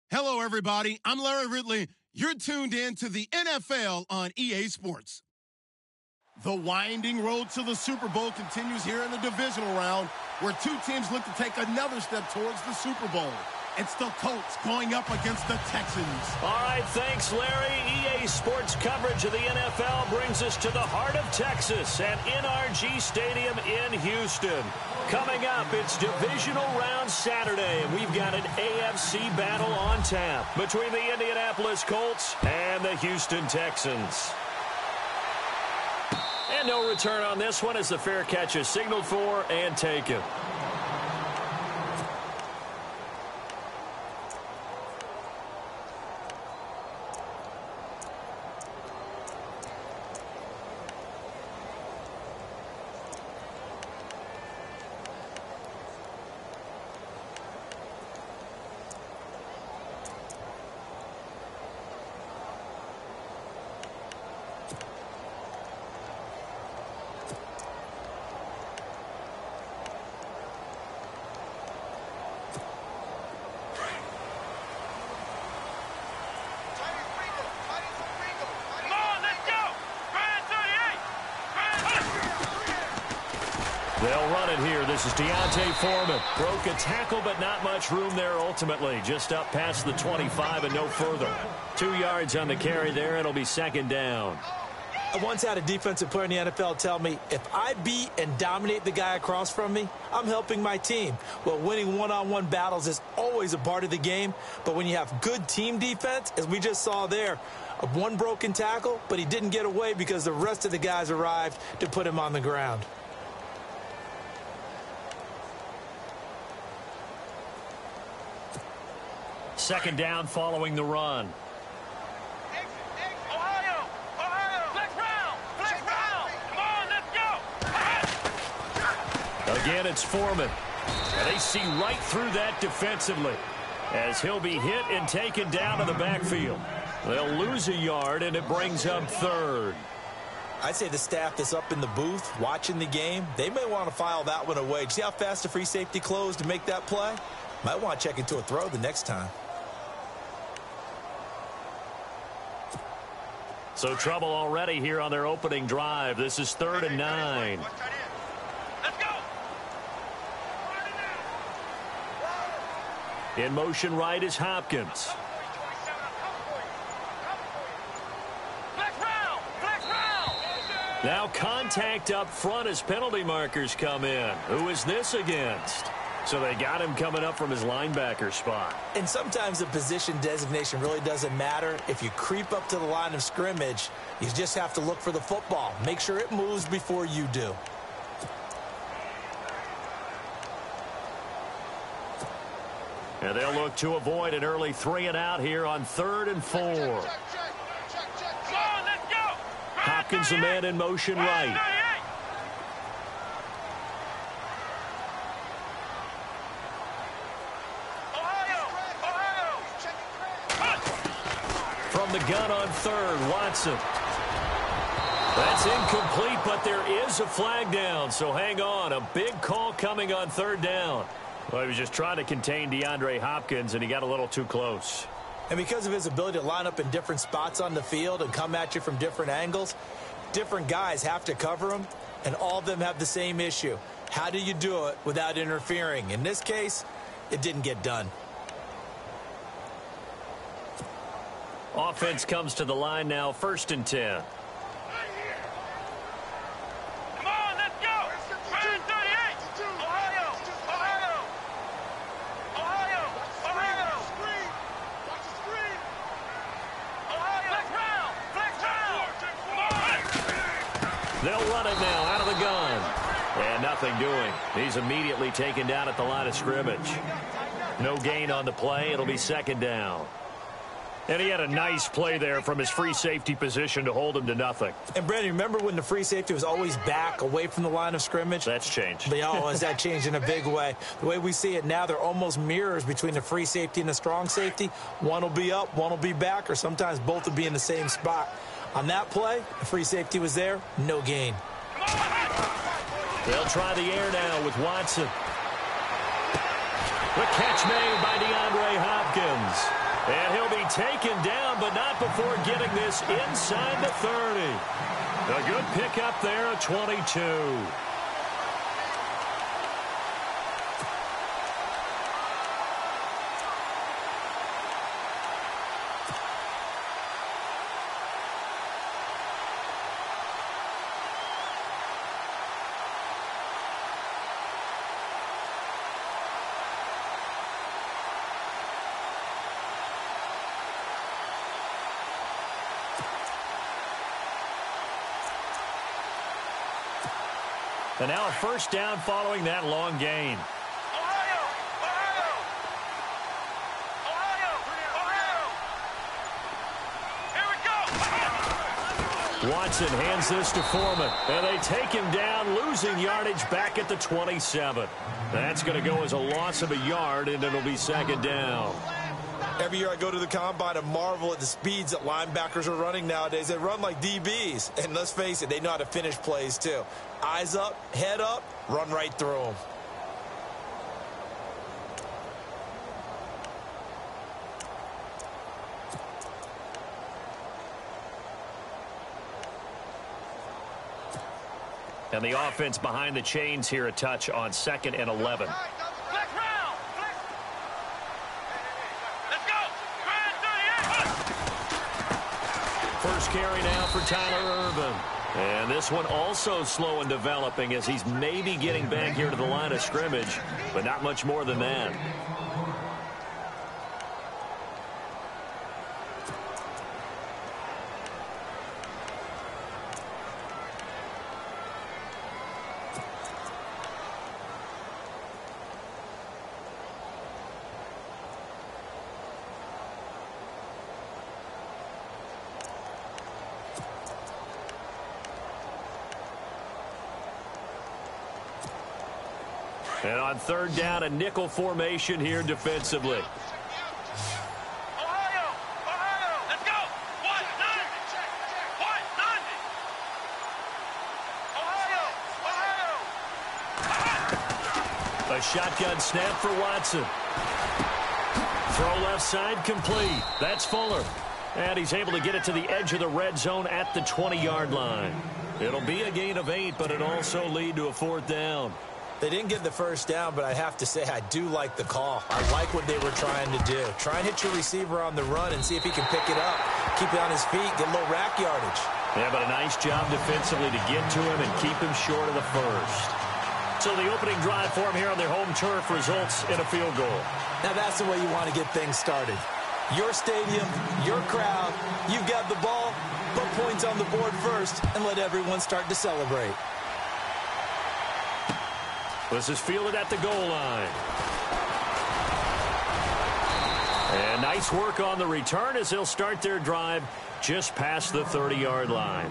Hello, everybody. I'm Larry Ridley. You're tuned in to the NFL on EA Sports. The winding road to the Super Bowl continues here in the divisional round, where two teams look to take another step towards the Super Bowl. It's the Colts going up against the Texans. All right, thanks, Larry. EA Sports coverage of the NFL brings us to the heart of Texas at NRG Stadium in Houston. Coming up, it's divisional round Saturday, and we've got an AFC battle on tap between the Indianapolis Colts and the Houston Texans. And no return on this one as the fair catch is signaled for and taken. They'll run it here. This is Deontay Foreman. Broke a tackle, but not much room there ultimately. Just up past the 25 and no further. 2 yards on the carry there. It'll be second down. I once had a defensive player in the NFL tell me, if I beat and dominate the guy across from me, I'm helping my team. Well, winning one-on-one battles is always a part of the game, but when you have good team defense, as we just saw there, one broken tackle, but he didn't get away because the rest of the guys arrived to put him on the ground. Second down following the run. Again, it's Foreman. And they see right through that defensively as he'll be hit and taken down to the backfield. They'll lose a yard, and it brings up third. I'd say the staff that's up in the booth watching the game, they may want to file that one away. See how fast the free safety closed to make that play? Might want to check into a throw the next time. So trouble already here on their opening drive. This is 3rd and 9. Let's go. In motion right is Hopkins. Now contact up front as penalty markers come in. Who is this against? So they got him coming up from his linebacker spot. And sometimes the position designation really doesn't matter. If you creep up to the line of scrimmage, you just have to look for the football. Make sure it moves before you do. And they'll look to avoid an early 3 and out here on 3rd and 4. Hopkins, the man in motion right. From the gun on 3rd, Watson. That's incomplete, but there is a flag down, so hang on. A big call coming on 3rd down. Well, he was just trying to contain DeAndre Hopkins, and he got a little too close. And because of his ability to line up in different spots on the field and come at you from different angles, different guys have to cover him, and all of them have the same issue. How do you do it without interfering? In this case, it didn't get done. Offense comes to the line now, 1st and 10. Come on, let's go. 38. Ohio. Watch the screen. Ohio. Flex round. They'll run it now out of the gun. And nothing doing. He's immediately taken down at the line of scrimmage. No gain on the play. It'll be 2nd down. And he had a nice play there from his free safety position to hold him to nothing. And, Brandon, remember when the free safety was always back away from the line of scrimmage? That's changed. Has that changed in a big way? The way we see it now, they're almost mirrors between the free safety and the strong safety. One will be up, one will be back, or sometimes both will be in the same spot. On that play, the free safety was there, no gain. They'll try the air now with Watson. The catch made by DeAndre Hopkins. And he'll be taken down, but not before getting this inside the 30. A good pickup there, a 22. And now a first down following that long gain. Ohio! Ohio! Ohio! Here we go! Watson hands this to Foreman. And they take him down, losing yardage back at the 27. That's going to go as a loss of a yard, and it'll be second down. Every year I go to the combine and marvel at the speeds that linebackers are running nowadays. They run like DBs. And let's face it, they know how to finish plays too. Eyes up, head up, run right through them. And the offense behind the chains here a touch on 2nd and 11. Flex round! Flex! Let's go! Grand 38! First carry now for Tyler Ervin. And this one also slow in developing as he's maybe getting back here to the line of scrimmage, but not much more than that. And on 3rd down, a nickel formation here defensively. Ohio! Ohio! Let's go! 190! Ohio! Ohio! A shotgun snap for Watson. Throw left side complete. That's Fuller. And he's able to get it to the edge of the red zone at the 20-yard line. It'll be a gain of 8, but it also lead to a 4th down. They didn't get the first down, but I have to say I do like the call. I like what they were trying to do. Try and hit your receiver on the run and see if he can pick it up. Keep it on his feet, get a little rack yardage. Yeah, but a nice job defensively to get to him and keep him short of the first. So the opening drive for him here on their home turf results in a field goal. Now that's the way you want to get things started. Your stadium, your crowd, you've got the ball, put points on the board first and let everyone start to celebrate. This is fielded at the goal line. And nice work on the return as they'll start their drive just past the 30-yard line.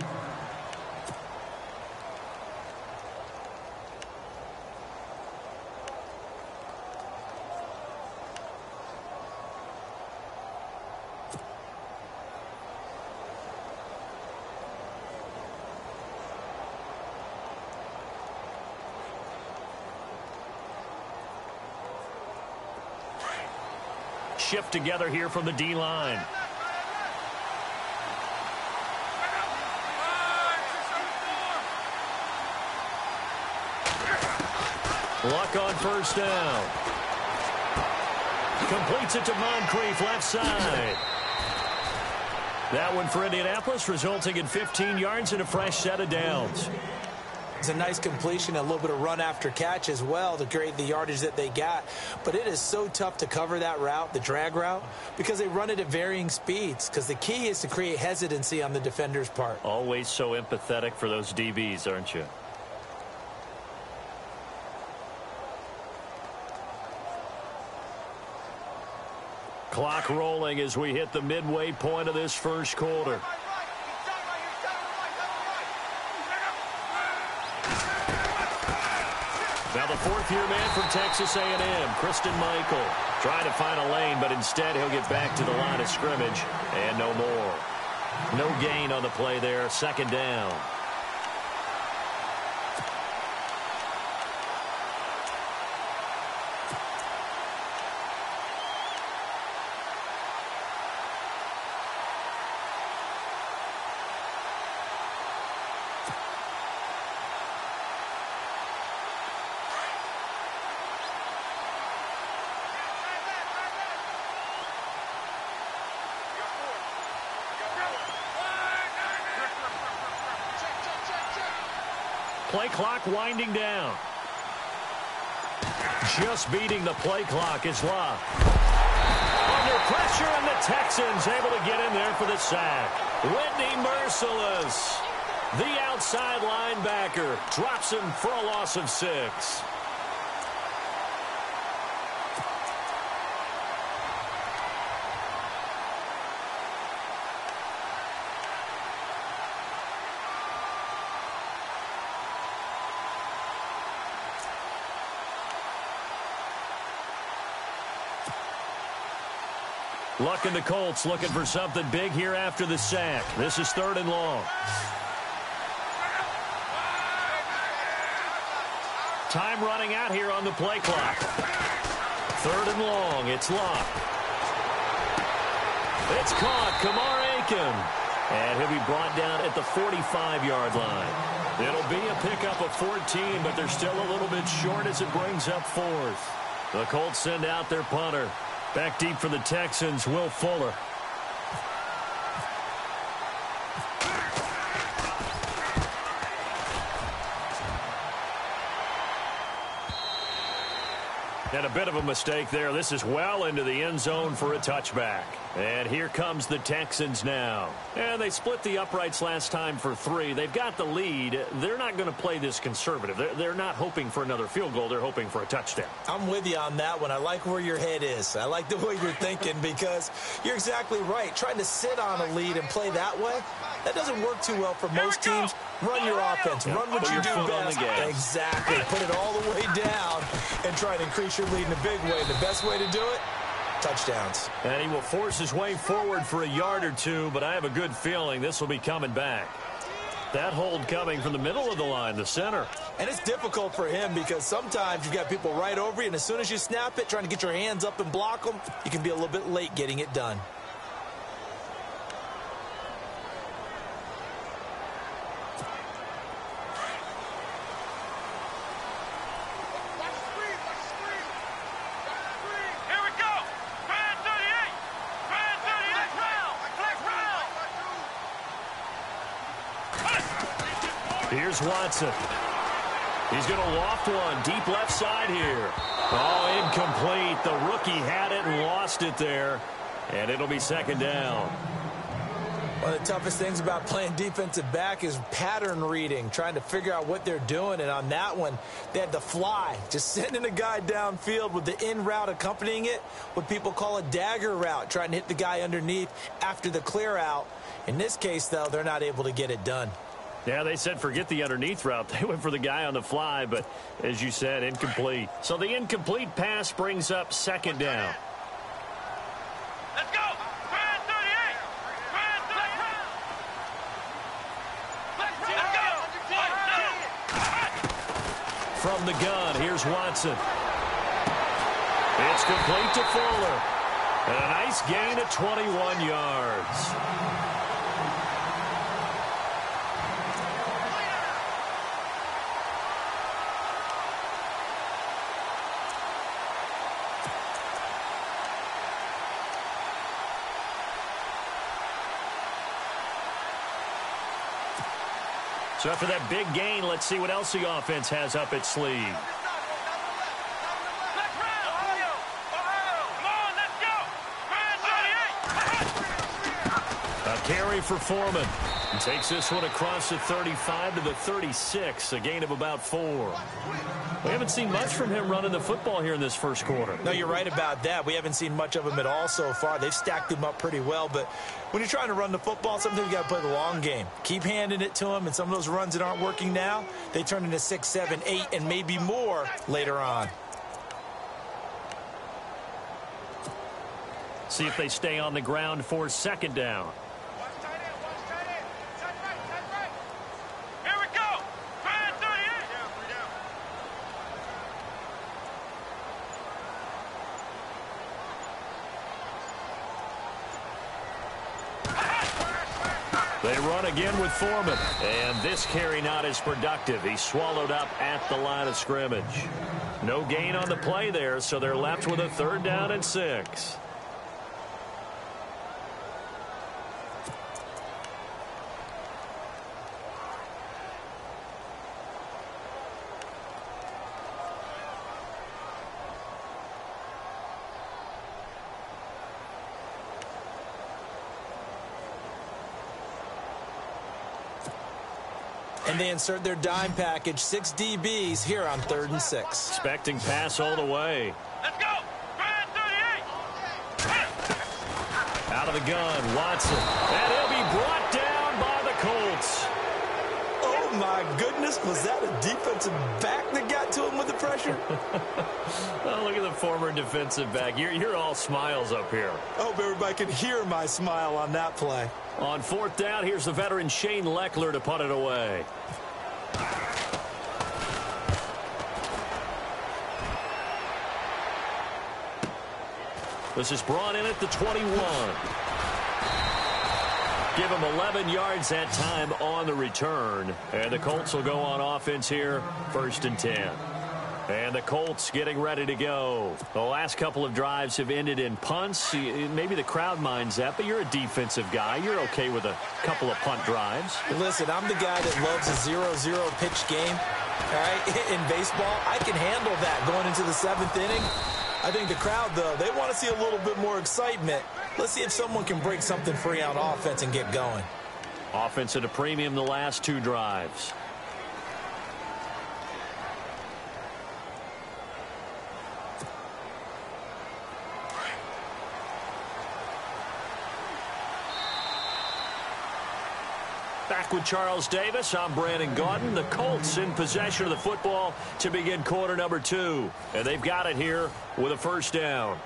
Shift together here from the D-line. Luck on first down. Completes it to Moncrief left side. That one for Indianapolis, resulting in 15 yards and a fresh set of downs. It's a nice completion, a little bit of run after catch as well to create the yardage that they got. But it is so tough to cover that route, the drag route, because they run it at varying speeds. Because the key is to create hesitancy on the defender's part. Always so empathetic for those DBs, aren't you? Clock rolling as we hit the midway point of this first quarter. Now the fourth-year man from Texas A&M, Christian Michael, trying to find a lane, but instead he'll get back to the line of scrimmage and no more. No gain on the play there, second down. play clock winding down. Just beating the play clock is Love. Under pressure, and the Texans able to get in there for the sack. Whitney merciless. The outside linebacker drops him for a loss of 6. Luck and the Colts looking for something big here after the sack. This is 3rd and long. Time running out here on the play clock. 3rd and long. It's Luck. It's caught. Kamar Aiken. And he'll be brought down at the 45-yard line. It'll be a pickup of 14, but they're still a little bit short as it brings up 4th. The Colts send out their punter. Back deep for the Texans, Will Fuller. And a bit of a mistake there. This is well into the end zone for a touchback. And here comes the Texans now. And they split the uprights last time for 3. They've got the lead. They're not going to play this conservative. They're not hoping for another field goal. They're hoping for a touchdown. I'm with you on that one. I like where your head is. I like the way you're thinking because you're exactly right. Trying to sit on a lead and play that way, that doesn't work too well for most teams. Run your offense. Run what you do best. Exactly. Put it all the way down and try to increase your lead in a big way. The best way to do it, touchdowns. And he will force his way forward for a yard or 2, but I have a good feeling this will be coming back. That hold coming from the middle of the line, the center. And it's difficult for him because sometimes you've got people right over you, and as soon as you snap it, trying to get your hands up and block them, you can be a little bit late getting it done. Here's Watson. He's going to loft one deep left side here. Oh, incomplete. The rookie had it and lost it there. And it'll be 2nd down. One of the toughest things about playing defensive back is pattern reading, trying to figure out what they're doing. And on that one, they had the fly, just sending a guy downfield with the in route accompanying it, what people call a dagger route, trying to hit the guy underneath after the clear out. In this case, though, they're not able to get it done. Yeah, they said forget the underneath route. They went for the guy on the fly, but as you said, incomplete. So the incomplete pass brings up 2nd down. Let's go! Grand 38! Grand 38! Let's go! From the gun, here's Watson. It's complete to Fuller. And a nice gain of 21 yards. So after that big gain, let's see what else the offense has up its sleeve. A carry for Foreman. He takes this one across the 35 to the 36, a gain of about 4. We haven't seen much from him running the football here in this first quarter. No, you're right about that. We haven't seen much of him at all so far. They've stacked him up pretty well, but when you're trying to run the football, sometimes you got to play the long game. Keep handing it to him, and some of those runs that aren't working now, they turn into 6, 7, 8, and maybe more later on. See if they stay on the ground for 2nd down. They run again with Foreman. And this carry not as productive. He's swallowed up at the line of scrimmage. No gain on the play there, so they're left with a 3rd down and 6. And they insert their dime package, 6 DBs here on 3rd and 6. Expecting pass all the way. Let's go. 38. Out of the gun, Watson. And he'll be brought down by the Colts. Oh, my goodness. Was that a defensive back that got to him with the pressure? Oh, look at the former defensive back. You're all smiles up here. I hope everybody can hear my smile on that play. On 4th down, here's the veteran Shane Leckler to punt it away. This is brought in at the 21. Give him 11 yards that time on the return. And the Colts will go on offense here, 1st and 10. And the Colts getting ready to go. The last couple of drives have ended in punts. Maybe the crowd minds that, but you're a defensive guy. You're okay with a couple of punt drives. Listen, I'm the guy that loves a 0-0 pitch game. All right, in baseball, I can handle that going into the 7th inning. I think the crowd, though, they want to see a little bit more excitement. Let's see if someone can break something free on offense and get going. Offense at a premium the last 2 drives. Back with Charles Davis, I'm Brandon Gaudin. The Colts in possession of the football to begin quarter number 2. And they've got it here with a 1st down.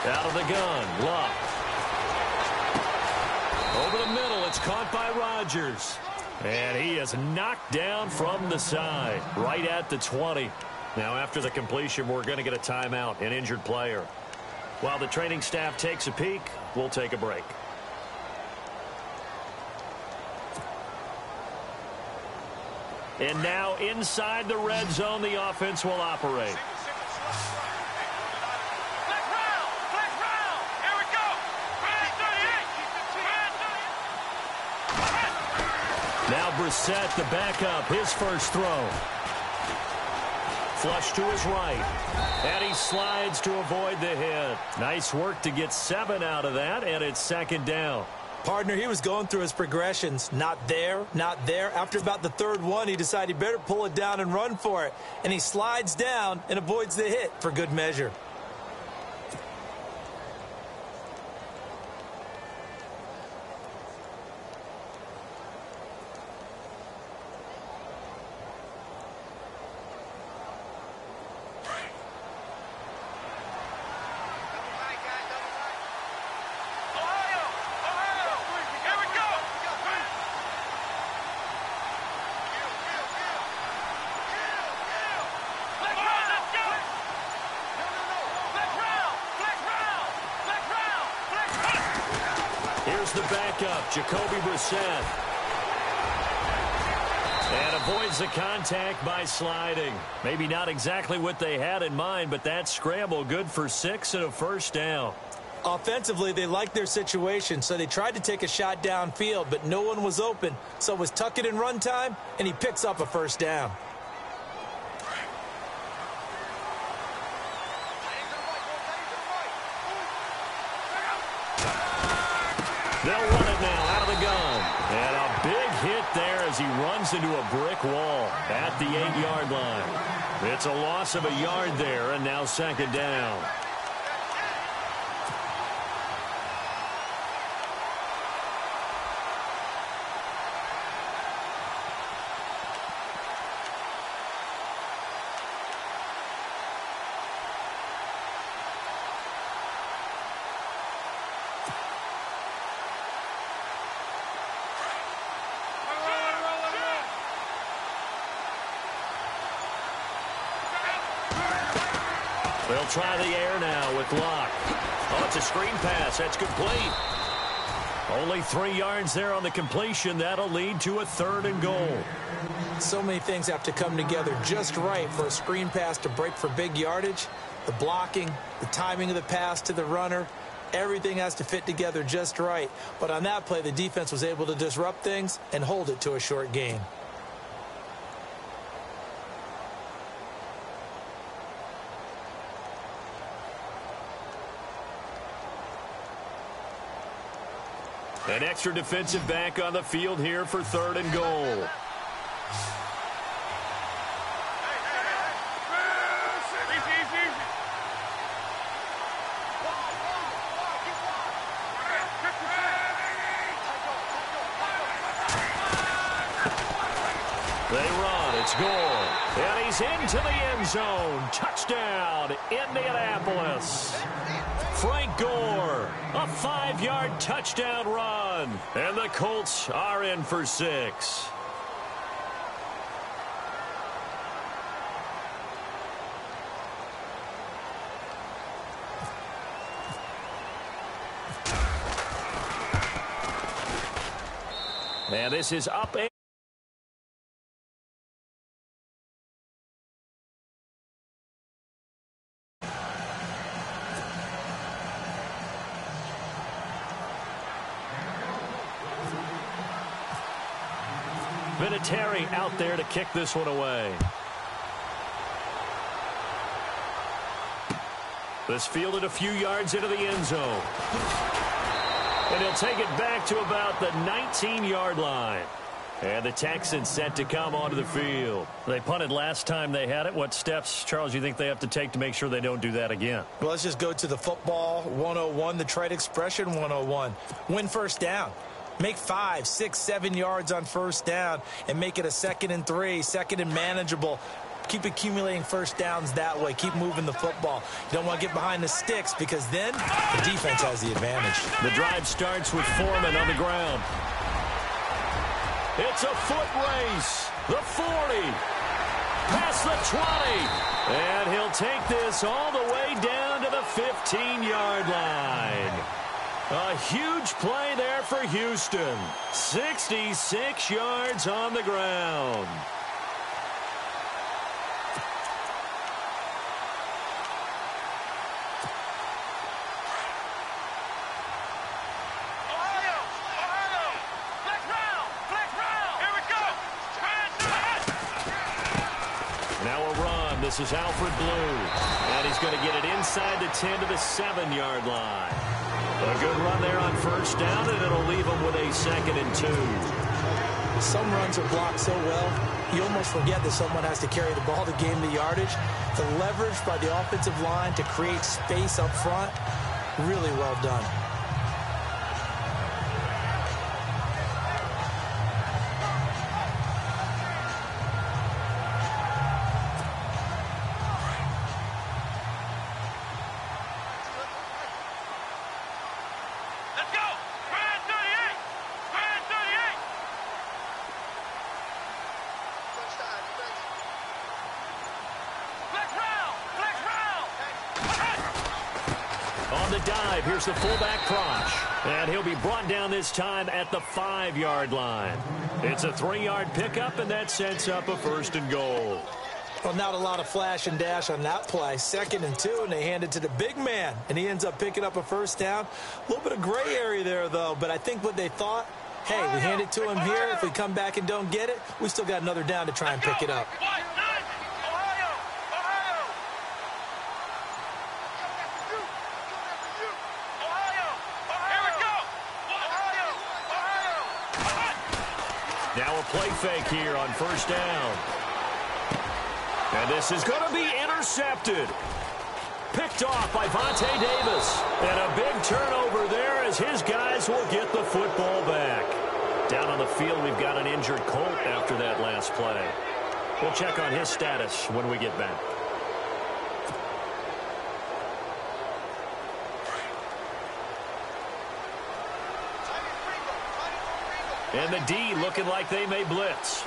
Out of the gun, Luck. Over the middle, it's caught by Rodgers. And he is knocked down from the side, right at the 20. Now, after the completion, we're going to get a timeout, an injured player. While the training staff takes a peek, we'll take a break. And now inside the red zone, the offense will operate. Now Brissett, the backup, his first throw. Flush to his right. And he slides to avoid the hit. Nice work to get 7 out of that, and it's 2nd down. Partner, he was going through his progressions. Not there, not there. After about the 3rd one, he decided he better pull it down and run for it. And he slides down and avoids the hit for good measure. Here's the backup, Jacoby Brissett. And avoids the contact by sliding. Maybe not exactly what they had in mind, but that scramble good for 6 and a 1st down. Offensively, they liked their situation, so they tried to take a shot downfield, but no one was open. So it was tuck it in run time, and he picks up a 1st down. They'll run it now out of the gun. And a big hit there as he runs into a brick wall at the 8-yard line. It's a loss of a yard there, and now 2nd down. They'll try the air now with Locke. Oh, it's a screen pass. That's complete. Only 3 yards there on the completion. That'll lead to a 3rd and goal. So many things have to come together just right for a screen pass to break for big yardage. The blocking, the timing of the pass to the runner, everything has to fit together just right. But on that play, the defense was able to disrupt things and hold it to a short gain. An extra defensive back on the field here for 3rd and goal. They run. It's goal. And he's into the end zone. Touchdown, Indianapolis. Frank Gore, a 5-yard touchdown run. And the Colts are in for 6. And this is up. Vinatieri out there to kick this one away. This fielded a few yards into the end zone. And he'll take it back to about the 19-yard line. And the Texans set to come onto the field. They punted last time they had it. What steps, Charles, you think they have to take to make sure they don't do that again? Well, let's just go to the football 101, the trade expression 101. Win first down. Make 5, 6, 7 yards on first down and make it a 2nd and 3, 2nd and manageable. Keep accumulating first downs that way. Keep moving the football. You don't want to get behind the sticks because then the defense has the advantage. The drive starts with Foreman on the ground. It's a foot race. The 40. Past the 20. And he'll take this all the way down to the 15-yard line. A huge play there for Houston. 66 yards on the ground. This is Alfred Blue, and he's going to get it inside the 10 to the 7-yard line. A good run there on first down, and it'll leave him with a 2nd and 2. Some runs are blocked so well, you almost forget that someone has to carry the ball to gain the yardage. The leverage by the offensive line to create space up front, really well done. Dive. Here's the fullback Crouch. And he'll be brought down this time at the 5-yard line. It's a 3-yard pickup, and that sets up a 1st and goal. Well, not a lot of flash and dash on that play. 2nd and 2, and they hand it to the big man. And he ends up picking up a first down. A little bit of gray area there, though. But I think what they thought, hey, we hand it to him here. If we come back and don't get it, we still got another down to try and pick it up. Now a play fake here on first down. And this is going to be intercepted. Picked off by Vontae Davis. And a big turnover there as his guys will get the football back. Down on the field, we've got an injured Colt after that last play. We'll check on his status when we get back. And the D looking like they may blitz.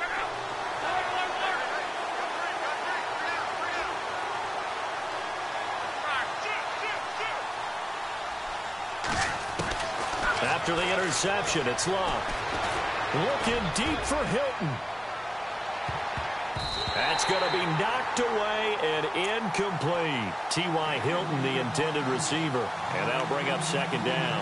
That After the interception, it's Luck. Looking deep for Hilton. That's going to be knocked away and incomplete. T.Y. Hilton, the intended receiver. And that'll bring up second down.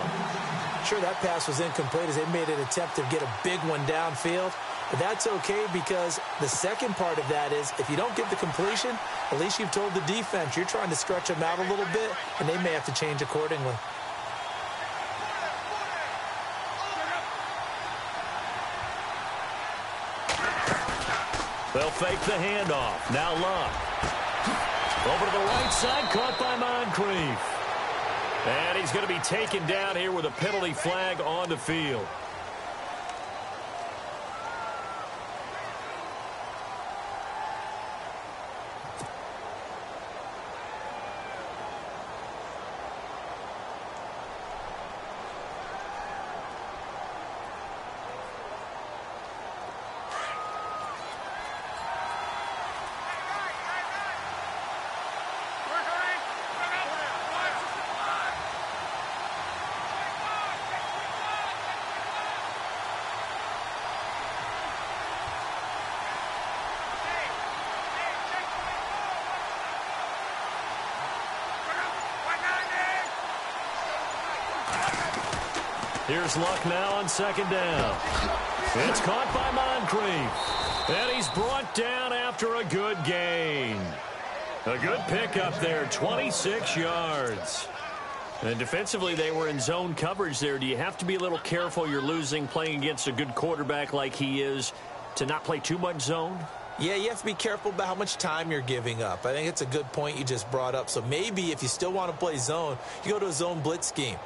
Sure, that pass was incomplete as they made an attempt to get a big one downfield. But that's okay because the second part of that is if you don't get the completion, at least you've told the defense you're trying to stretch them out a little bit, and they may have to change accordingly. They'll fake the handoff. Now Luck. Over to the right side, caught by Moncrief. And he's going to be taken down here with a penalty flag on the field. Here's Luck now on second down. It's caught by Moncrief. And he's brought down after a good gain. A good pickup there, 26 yards. And defensively, they were in zone coverage there. Do you have to be a little careful? You're losing playing against a good quarterback like he is to not play too much zone? Yeah, you have to be careful about how much time you're giving up. I think it's a good point you just brought up. So maybe if you still want to play zone, you go to a zone blitz scheme.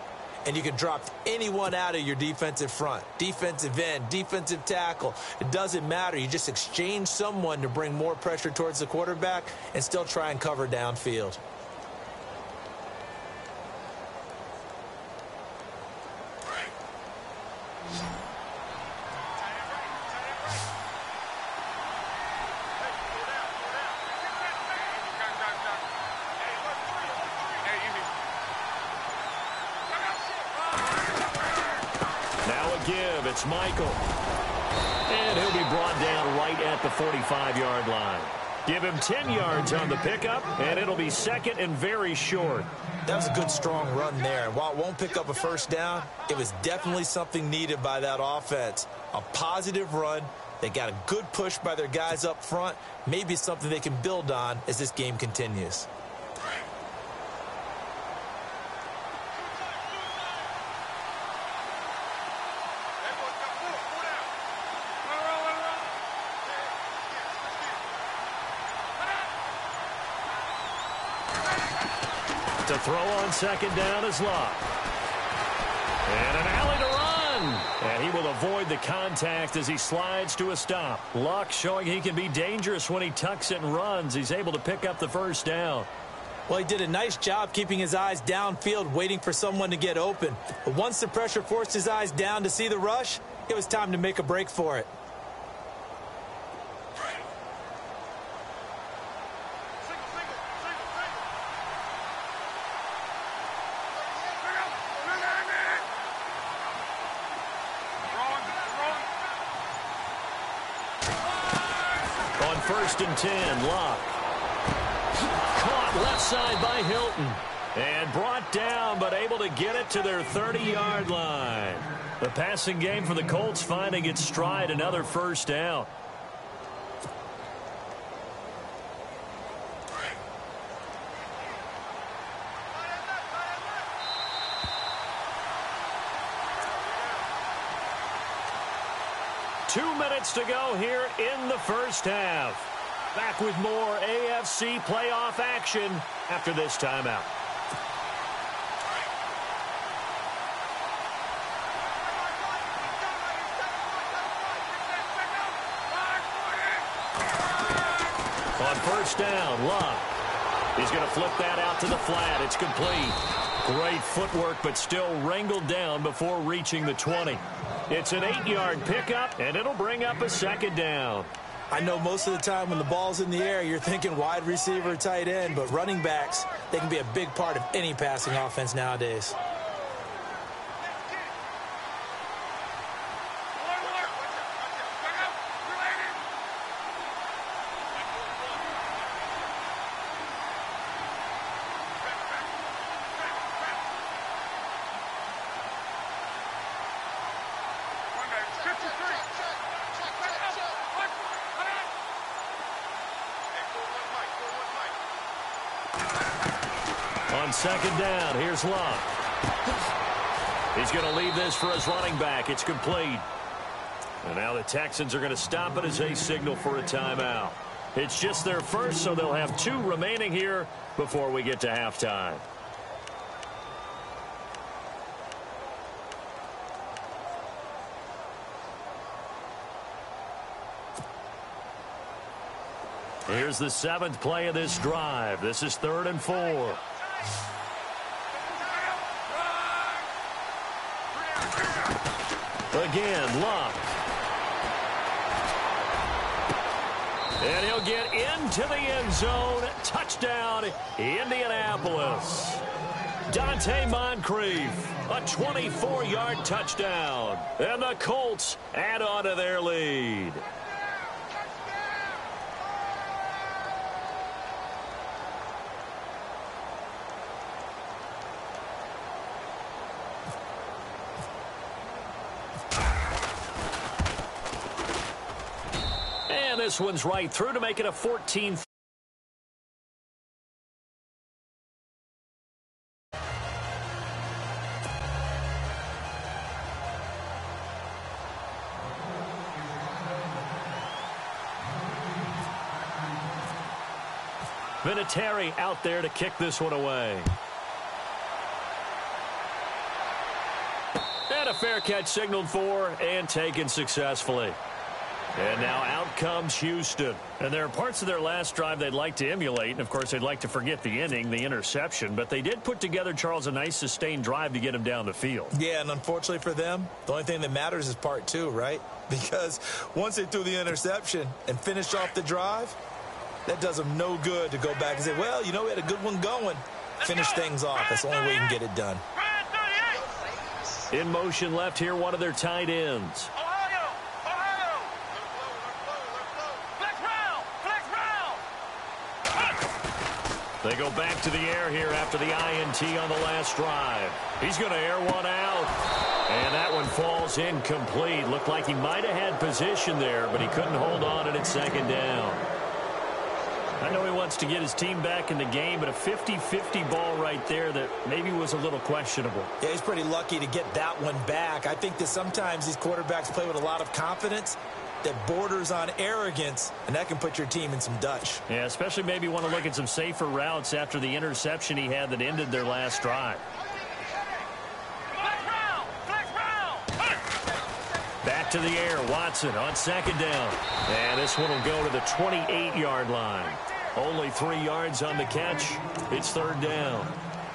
And you can drop anyone out of your defensive front, defensive end, defensive tackle. It doesn't matter. You just exchange someone to bring more pressure towards the quarterback and still try and cover downfield. It's Michael. And he'll be brought down right at the 45-yard line. Give him 10 yards on the pickup, and it'll be second and very short. That was a good, strong run there. And while it won't pick up a first down, it was definitely something needed by that offense. A positive run. They got a good push by their guys up front. Maybe something they can build on as this game continues. To throw on second down is Luck. And an alley to run. And he will avoid the contact as he slides to a stop. Luck showing he can be dangerous when he tucks it and runs. He's able to pick up the first down. Well, he did a nice job keeping his eyes downfield, waiting for someone to get open. But once the pressure forced his eyes down to see the rush, it was time to make a break for it. First and 10, Luck. Caught left side by Hilton. And brought down, but able to get it to their 30-yard line. The passing game for the Colts finding its stride, another first down. To go here in the first half. Back with more AFC playoff action after this timeout. On first down, Luck. He's going to flip that out to the flat. It's complete. Great footwork, but still wrangled down before reaching the 20. It's an 8-yard pickup, and it'll bring up a second down. I know most of the time when the ball's in the air, you're thinking wide receiver, tight end, but running backs, they can be a big part of any passing offense nowadays. On second down, here's Love. He's going to leave this for his running back. It's complete. And now the Texans are going to stop it as they signal for a timeout. It's just their first, so they'll have 2 remaining here before we get to halftime. Here's the 7th play of this drive. This is 3rd and 4. Again, Love. And he'll get into the end zone. Touchdown, Indianapolis. Dante Moncrief, a 24-yard touchdown. And the Colts add on to their lead. This one's right through to make it a 14. Vinatieri out there to kick this one away. And a fair catch signaled for and taken successfully. And now out comes Houston. And there are parts of their last drive they'd like to emulate. And, of course, they'd like to forget the inning, the interception. But they did put together, Charles, a nice sustained drive to get him down the field. Yeah, and unfortunately for them, the only thing that matters is part 2, right? Because once they threw the interception and finished off the drive, that does them no good to go back and say, well, you know, we had a good one going. Finish things off. That's the only way you can get it done. In motion left here, one of their tight ends. They go back to the air here after the INT on the last drive. He's going to air one out. And that one falls incomplete. Looked like he might have had position there, but he couldn't hold on at second down. I know he wants to get his team back in the game, but a 50-50 ball right there that maybe was a little questionable. Yeah, he's pretty lucky to get that one back. I think that sometimes these quarterbacks play with a lot of confidence that borders on arrogance, and that can put your team in some Dutch. Yeah, especially maybe want to look at some safer routes after the interception he had that ended their last drive. Back to the air, Watson on second down. And this one will go to the 28-yard line. Only 3 yards on the catch. It's third down.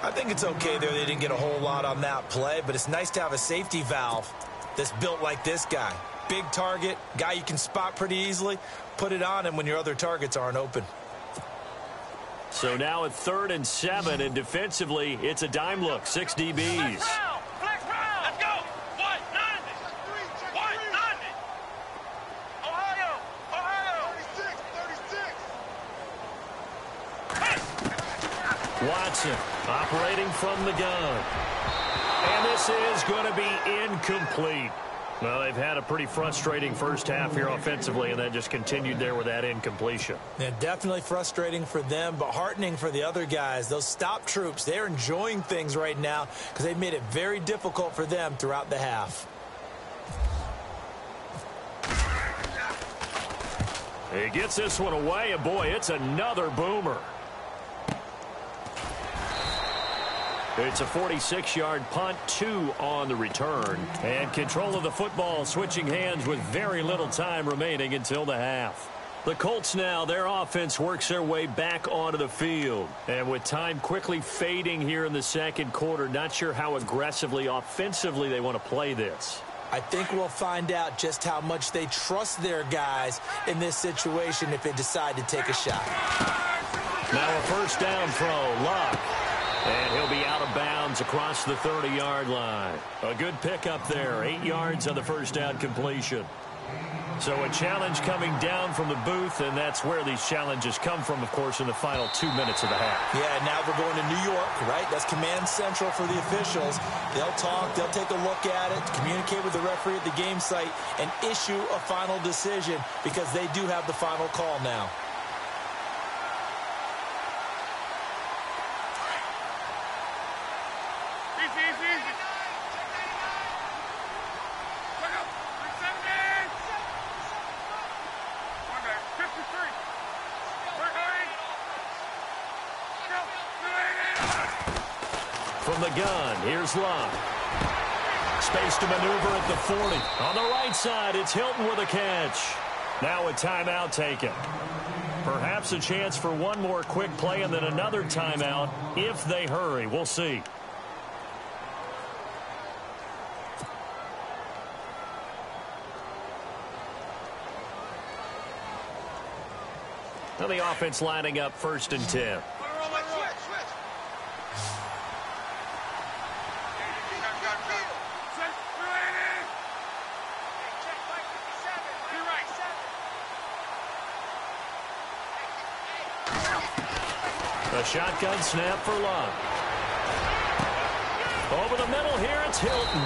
I think it's okay there. They didn't get a whole lot on that play, but it's nice to have a safety valve that's built like this guy. Big target, guy you can spot pretty easily. Put it on him when your other targets aren't open. So now at 3rd and 7, and defensively, it's a dime look. 6 DBs. Watson operating from the gun. And this is going to be incomplete. Well, they've had a pretty frustrating first half here offensively, and that just continued there with that incompletion. Yeah, definitely frustrating for them, but heartening for the other guys. Those stop troops, they're enjoying things right now because they've made it very difficult for them throughout the half. He gets this one away, and boy, it's another boomer. It's a 46-yard punt, 2 on the return. And control of the football switching hands with very little time remaining until the half. The Colts now, their offense works their way back onto the field. And with time quickly fading here in the second quarter, not sure how aggressively, offensively they want to play this. I think we'll find out just how much they trust their guys in this situation if they decide to take a shot. Now a first down throw, Luck. And he'll be out of bounds across the 30-yard line. A good pickup there, 8 yards on the first down completion. So a challenge coming down from the booth, and that's where these challenges come from, of course, in the final 2 minutes of the half. Yeah, now we're going to New York, right? That's command central for the officials. They'll talk, they'll take a look at it, communicate with the referee at the game site, and issue a final decision because they do have the final call now. from the gun. Here's Luck. Space to maneuver at the 40. On the right side, it's Hilton with a catch. Now a timeout taken. Perhaps a chance for one more quick play and then another timeout if they hurry. We'll see. Now the offense lining up 1st and 10. A shotgun snap for Luck. Over the middle here, it's Hilton.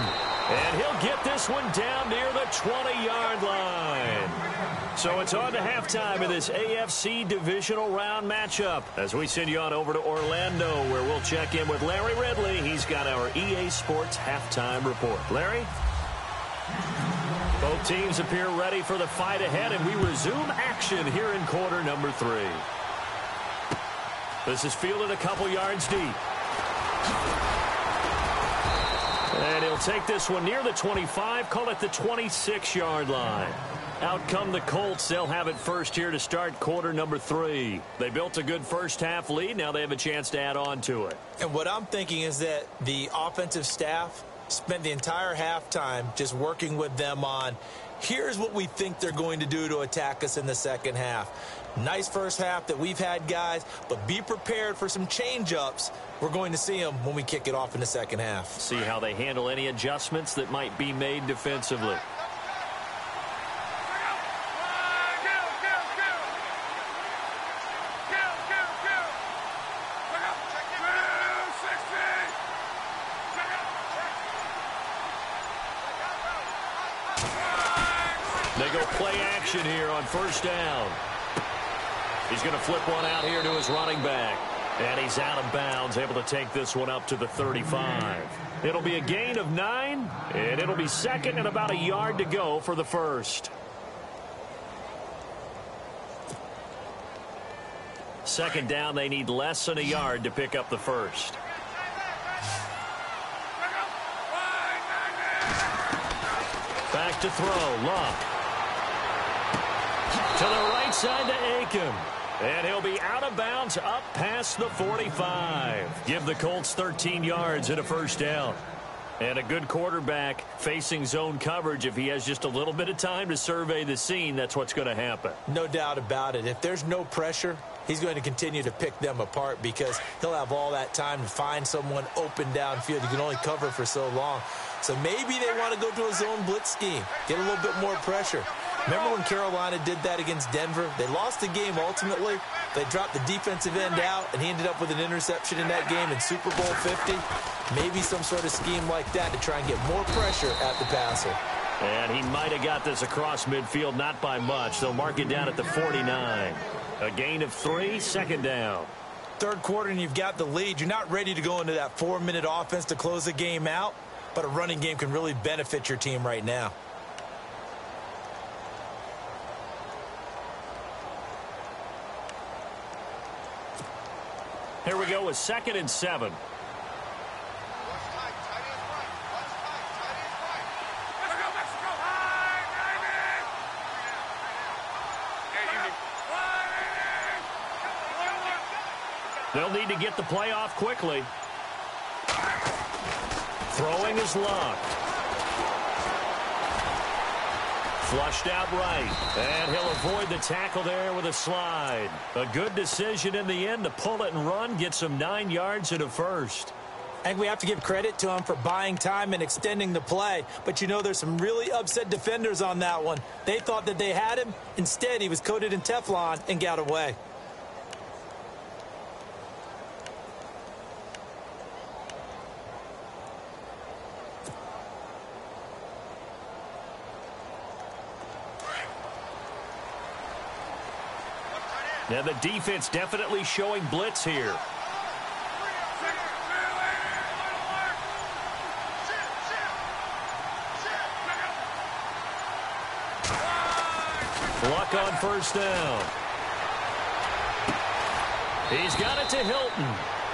And he'll get this one down near the 20-yard line. So it's on to halftime in this AFC divisional round matchup as we send you on over to Orlando, where we'll check in with Larry Ridley. He's got our EA Sports halftime report. Larry? Both teams appear ready for the fight ahead, and we resume action here in quarter number 3. This is fielded a couple yards deep. And he'll take this one near the 25, call it the 26-yard line. Out come the Colts. They'll have it first here to start quarter number 3. They built a good first-half lead. Now they have a chance to add on to it. And what I'm thinking is that the offensive staff spent the entire halftime just working with them on, here's what we think they're going to do to attack us in the second half. Nice first half that we've had, guys, but be prepared for some change-ups. We're going to see them when we kick it off in the second half. See how they handle any adjustments that might be made defensively. They go play action here on first down. He's going to flip one out here to his running back. And he's out of bounds, able to take this one up to the 35. It'll be a gain of 9, and it'll be second and about a yard to go for the first. Second down, they need less than a yard to pick up the first. Back to throw, Luck. To the right side to Aiken. And he'll be out of bounds up past the 45. Give the Colts 13 yards and a first down. And a good quarterback facing zone coverage. If he has just a little bit of time to survey the scene, that's what's going to happen. No doubt about it. If there's no pressure, he's going to continue to pick them apart because he'll have all that time to find someone open downfield. You can only cover for so long. So maybe they want to go to a zone blitz scheme, get a little bit more pressure. Remember when Carolina did that against Denver? They lost the game ultimately. They dropped the defensive end out, and he ended up with an interception in that game in Super Bowl 50. Maybe some sort of scheme like that to try and get more pressure at the passer. And he might have got this across midfield, not by much. They'll mark it down at the 49. A gain of 3, second down. Third quarter, and you've got the lead. You're not ready to go into that 4-minute offense to close the game out, but a running game can really benefit your team right now. Here we go with 2nd and 7. They'll need to get the play off quickly. Throwing is Luck. Flushed out right, and he'll avoid the tackle there with a slide. A good decision in the end to pull it and run, get some 9 yards and a first. I think we have to give credit to him for buying time and extending the play. But, you know, there's some really upset defenders on that one. They thought that they had him. Instead, he was coated in Teflon and got away. Now the defense definitely showing blitz here. Luck on first down. He's got it to Hilton.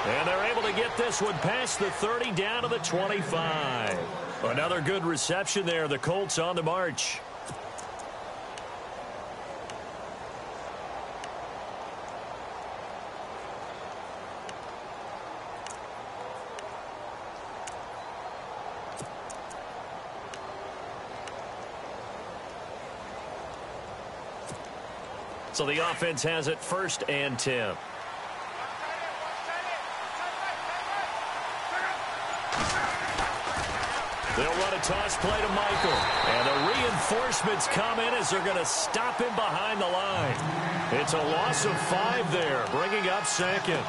And they're able to get this one past the 30 down to the 25. Another good reception there. The Colts on the march. So the offense has it 1st and 10. They'll run a toss play to Michael. And the reinforcements come in as they're going to stop him behind the line. It's a loss of 5 there, bringing up 2nd.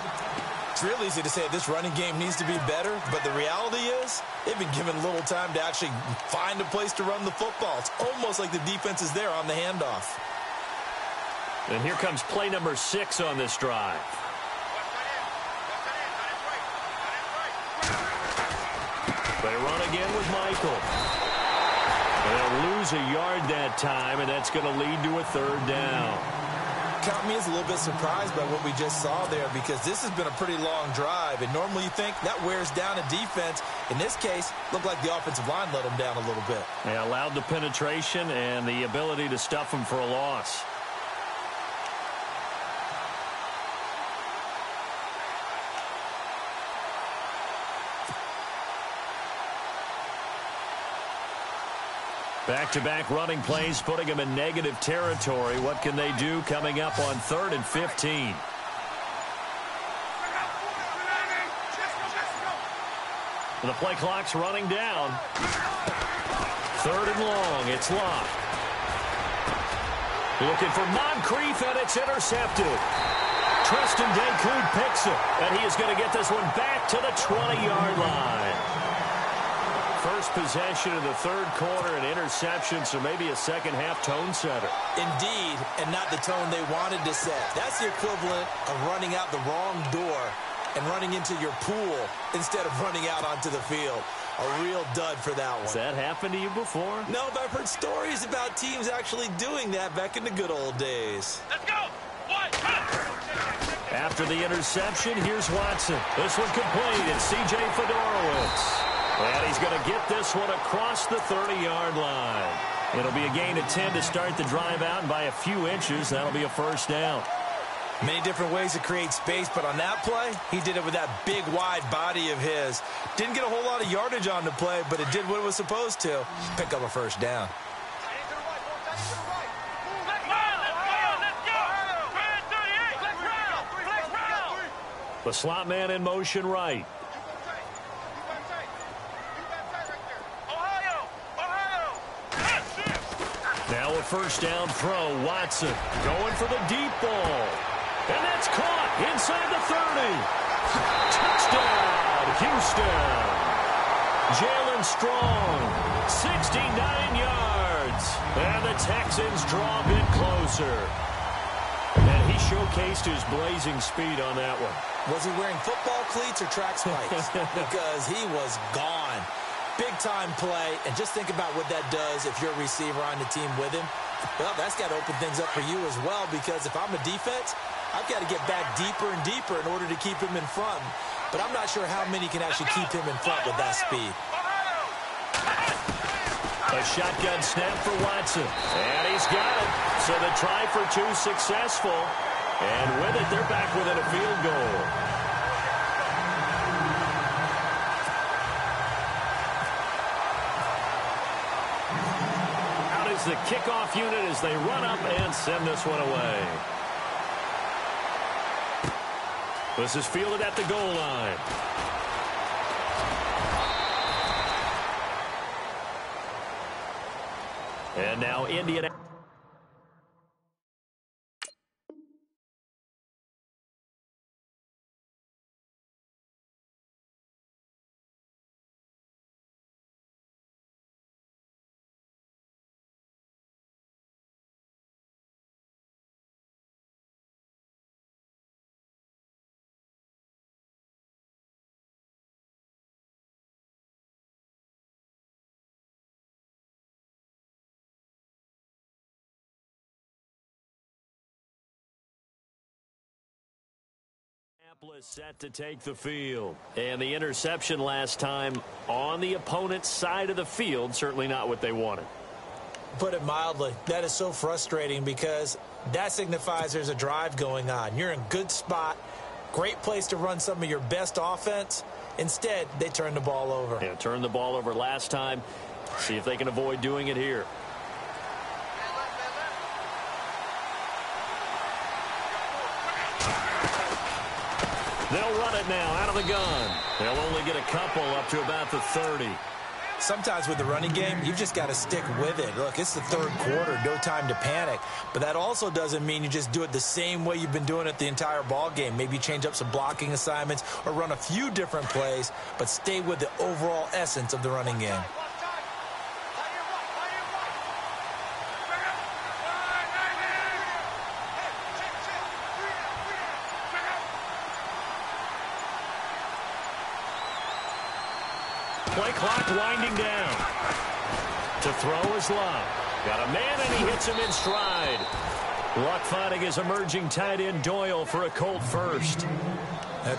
It's real easy to say this running game needs to be better, but the reality is they've been given little time to actually find a place to run the football. It's almost like the defense is there on the handoff. And here comes play number 6 on this drive. They run again with Michael. They'll lose a yard that time, and that's going to lead to a 3rd down. Count me as a little bit surprised by what we just saw there, because this has been a pretty long drive, and normally you think that wears down a defense. In this case, looked like the offensive line let them down a little bit. They allowed the penetration and the ability to stuff them for a loss. Back-to-back running plays, putting them in negative territory. What can they do coming up on 3rd and 15? The play clock's running down. 3rd and long. It's locked. Looking for Moncrief, and it's intercepted. Tristan Decoud picks it, and he is going to get this one back to the 20-yard line. First possession of the 3rd quarter, an interception, so maybe a second-half tone setter. Indeed, and not the tone they wanted to set. That's the equivalent of running out the wrong door and running into your pool instead of running out onto the field. A real dud for that one. Has that happened to you before? No, but I've heard stories about teams actually doing that back in the good old days. Let's go. After the interception, here's Watson. This one complete. It's C.J. Fedorowicz. And he's going to get this one across the 30-yard line. It'll be a gain of 10 to start the drive out, and by a few inches, that'll be a 1st down. Many different ways to create space, but on that play, he did it with that big, wide body of his. Didn't get a whole lot of yardage on the play, but it did what it was supposed to. Pick up a 1st down. The slot man in motion right. Now a 1st down throw. Watson going for the deep ball. And that's caught inside the 30. Touchdown, Houston. Jalen Strong, 69 yards. And the Texans draw a bit closer. And he showcased his blazing speed on that one. Was he wearing football cleats or track spikes? Because he was gone. Big-time play, and just think about what that does if you're a receiver on the team with him. Well, that's got to open things up for you as well, because if I'm a defense, I've got to get back deeper and deeper in order to keep him in front. But I'm not sure how many can actually keep him in front with that speed. A shotgun snap for Watson. And he's got it. So the try for 2 successful. And with it, they're back within a field goal. Out is the kickoff unit as they run up and send this one away. This is fielded at the goal line. And now Indiana. Set to take the field. And the interception last time on the opponent's side of the field, certainly not what they wanted. Put it mildly, that is so frustrating because that signifies there's a drive going on. You're in a good spot, great place to run some of your best offense. Instead, they turn the ball over. Yeah, turned the ball over last time. See if they can avoid doing it here. They'll run it now out of the gun. They'll only get a couple up to about the 30. Sometimes with the running game, you've just got to stick with it. Look, it's the third quarter, no time to panic. But that also doesn't mean you just do it the same way you've been doing it the entire ball game. Maybe change up some blocking assignments or run a few different plays, but stay with the overall essence of the running game. Play clock winding down. To throw is Luck. Got a man, and he hits him in stride. Luck finding his emerging tight end Doyle for a Colt first.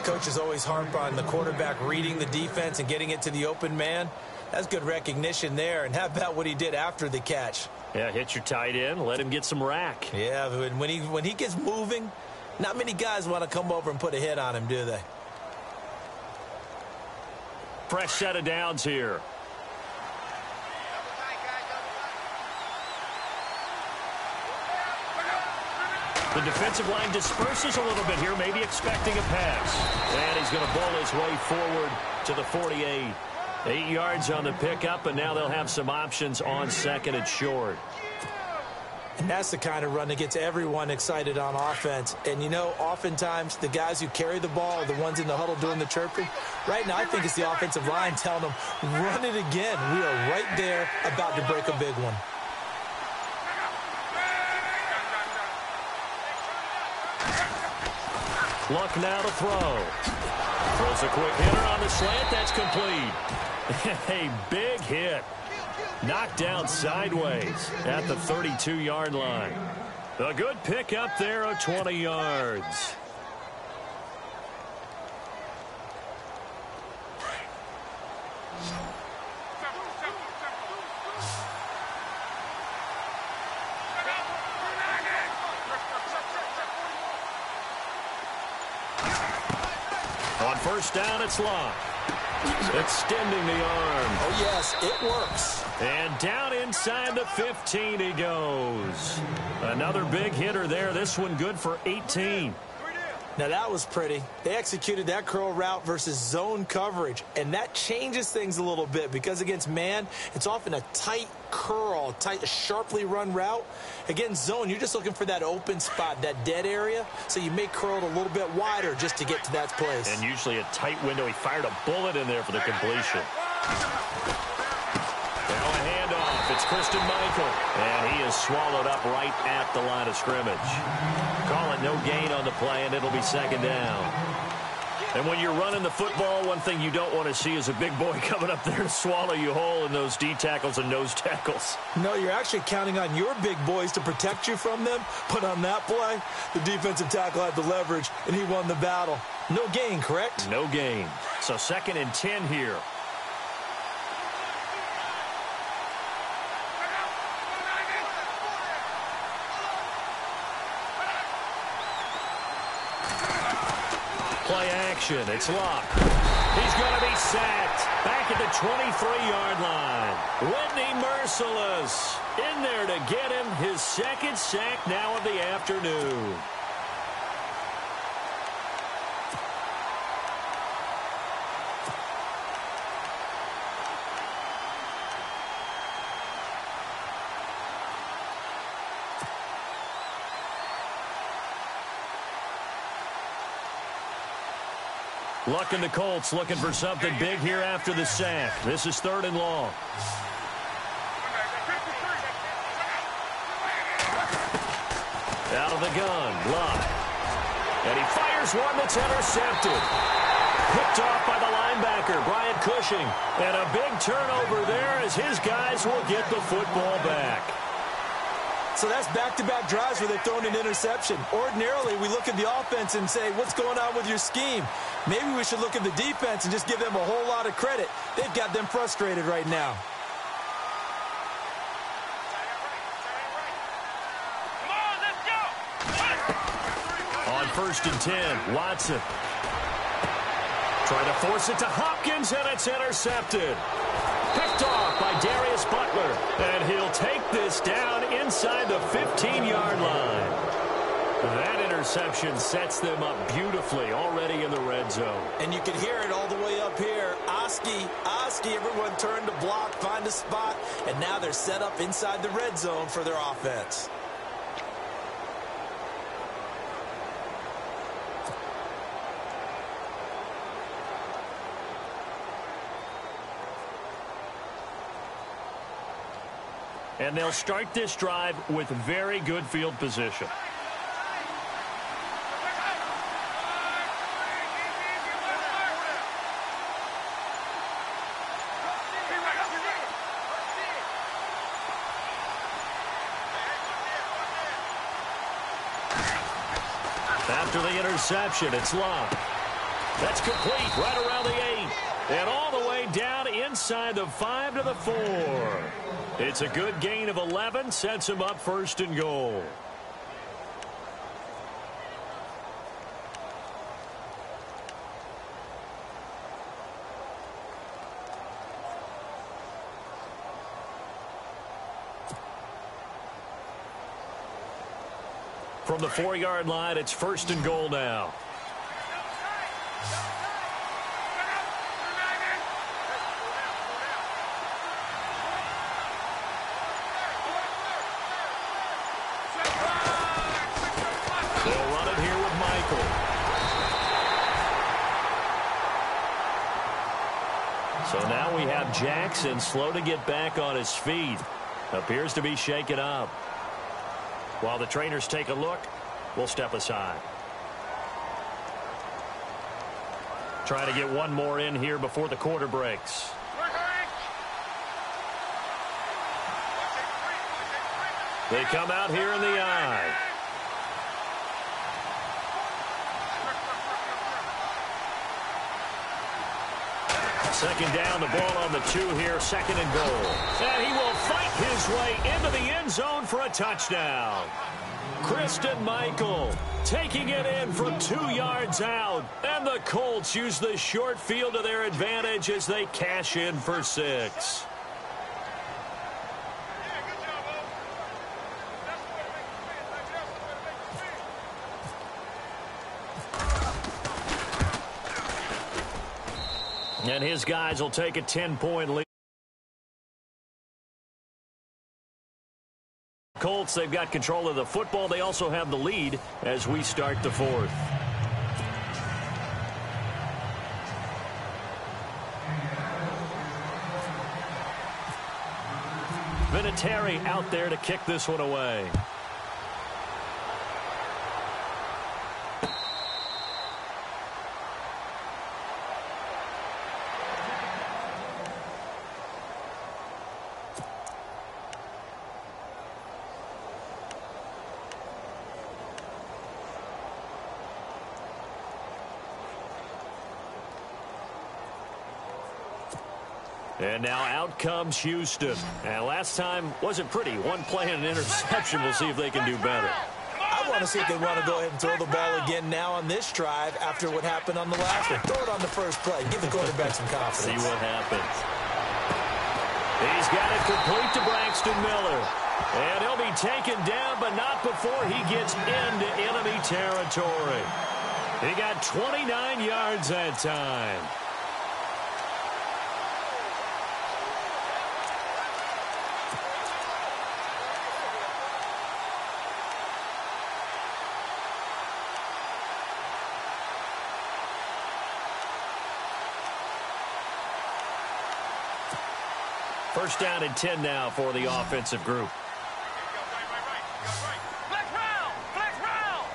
Coaches always harp on the quarterback reading the defense and getting it to the open man. That's good recognition there. And how about what he did after the catch? Yeah, hit your tight end, let him get some rack. Yeah, when he gets moving, not many guys want to come over and put a hit on him, do they? Fresh set of downs here. The defensive line disperses a little bit here, maybe expecting a pass. And he's going to bowl his way forward to the 48. 8 yards on the pickup, and now they'll have some options on second and short. And that's the kind of run that gets everyone excited on offense. And, you know, oftentimes the guys who carry the ball are the ones in the huddle doing the chirping. Right now, I think it's the offensive line telling them, run it again. We are right there about to break a big one. Luck now to throw. Throws a quick hitter on the slant. That's complete. A big hit. Knocked down sideways at the 32-yard line. A good pick up there of 20 yards. On first down, it's Luck. Extending the arm. Oh, yes, it works. And down inside the 15 he goes. Another big hitter there. This one good for 18. Now, that was pretty. They executed that curl route versus zone coverage, and that changes things a little bit because against man, it's often a tight curl, tight, sharply run route. Against zone, you're just looking for that open spot, that dead area, so you may curl it a little bit wider just to get to that place. And usually a tight window. He fired a bullet in there for the completion. Now a handoff. It's Christian Michael. And he is swallowed up right at the line of scrimmage. Call it no gain on the play, and it'll be second down. And when you're running the football, one thing you don't want to see is a big boy coming up there to swallow you whole in those D tackles and nose tackles. No, you're actually counting on your big boys to protect you from them. But on that play, the defensive tackle had the leverage, and he won the battle. No gain, correct? No gain. So 2nd and 10 here. Play action. It's Luck. He's going to be sacked. Back at the 23-yard line. Whitney Merciless in there to get him his 2nd sack now of the afternoon. Luck and the Colts looking for something big here after the sack. This is 3rd and long. Out of the gun, Luck. And he fires one that's intercepted. Picked off by the linebacker, Brian Cushing. And a big turnover there as his guys will get the football back. So that's back-to-back drives where they've thrown an interception. Ordinarily, we look at the offense and say, what's going on with your scheme? Maybe we should look at the defense and just give them a whole lot of credit. They've got them frustrated right now. On 1st and 10, Watson. Trying to force it to Hopkins, and it's intercepted. Picked off by Darius Butler, and he'll take this down inside the 15-yard line. That interception sets them up beautifully already in the red zone. And you can hear it all the way up here. Oski, everyone turned to block, find a spot, and now they're set up inside the red zone for their offense. And they'll start this drive with very good field position. After the interception, it's Love. That's complete right around the 8. And all the way down inside the 5 to the 4. It's a good gain of 11, sets him up 1st and goal. From the 4-yard line, it's 1st and goal now. So now we have Jackson slow to get back on his feet. Appears to be shaken up. While the trainers take a look, we'll step aside. Try to get one more in here before the quarter breaks. They come out here in the I. Second down, the ball on the 2 here, 2nd and goal. And he will fight his way into the end zone for a touchdown. Christine Michael taking it in from 2 yards out. And the Colts use the short field to their advantage as they cash in for 6. And his guys will take a 10-point lead. Colts, they've got control of the football. They also have the lead as we start the 4th. Vinatieri out there to kick this one away. And now out comes Houston. And last time wasn't pretty. One play and an interception. We'll see if they can do better. I want to see if they want to go ahead and throw the ball again now on this drive after what happened on the last one. Throw it on the first play. Give the quarterback some confidence. See what happens. He's got it complete to Braxton Miller. And he'll be taken down, but not before he gets into enemy territory. He got 29 yards that time. First down and 10 now for the offensive group. Flex round! Flex round!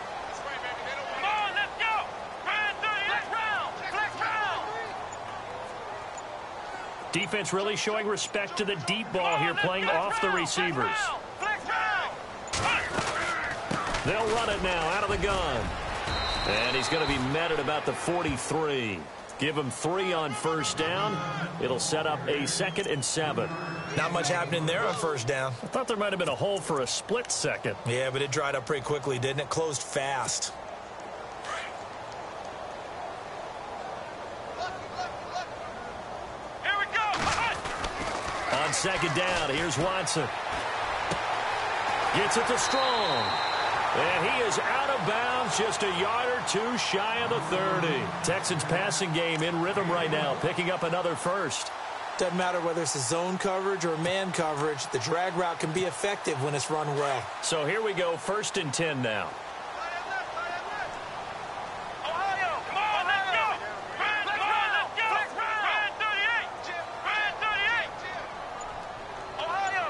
Come on, let's go! Flex round! Flex round! Defense really showing respect to the deep ball here, playing off the receivers. Flex round! They'll run it now out of the gun. And he's going to be met at about the 43. Give him 3 on first down. It'll set up a 2nd and 7. Not much happening there on first down. I thought there might have been a hole for a split second. Yeah, but it dried up pretty quickly, didn't it? Closed fast. Here we go. On 2nd down, here's Watson. Gets it to Strong. And he is out of bounds, just a yard or 2 shy of the 30. Texans passing game in rhythm right now, picking up another first. Doesn't matter whether it's a zone coverage or man coverage. The drag route can be effective when it's run well. So here we go, 1st and 10 now. Ohio, come on, let's go. Let's go. Let's go. 38. 38. Ohio.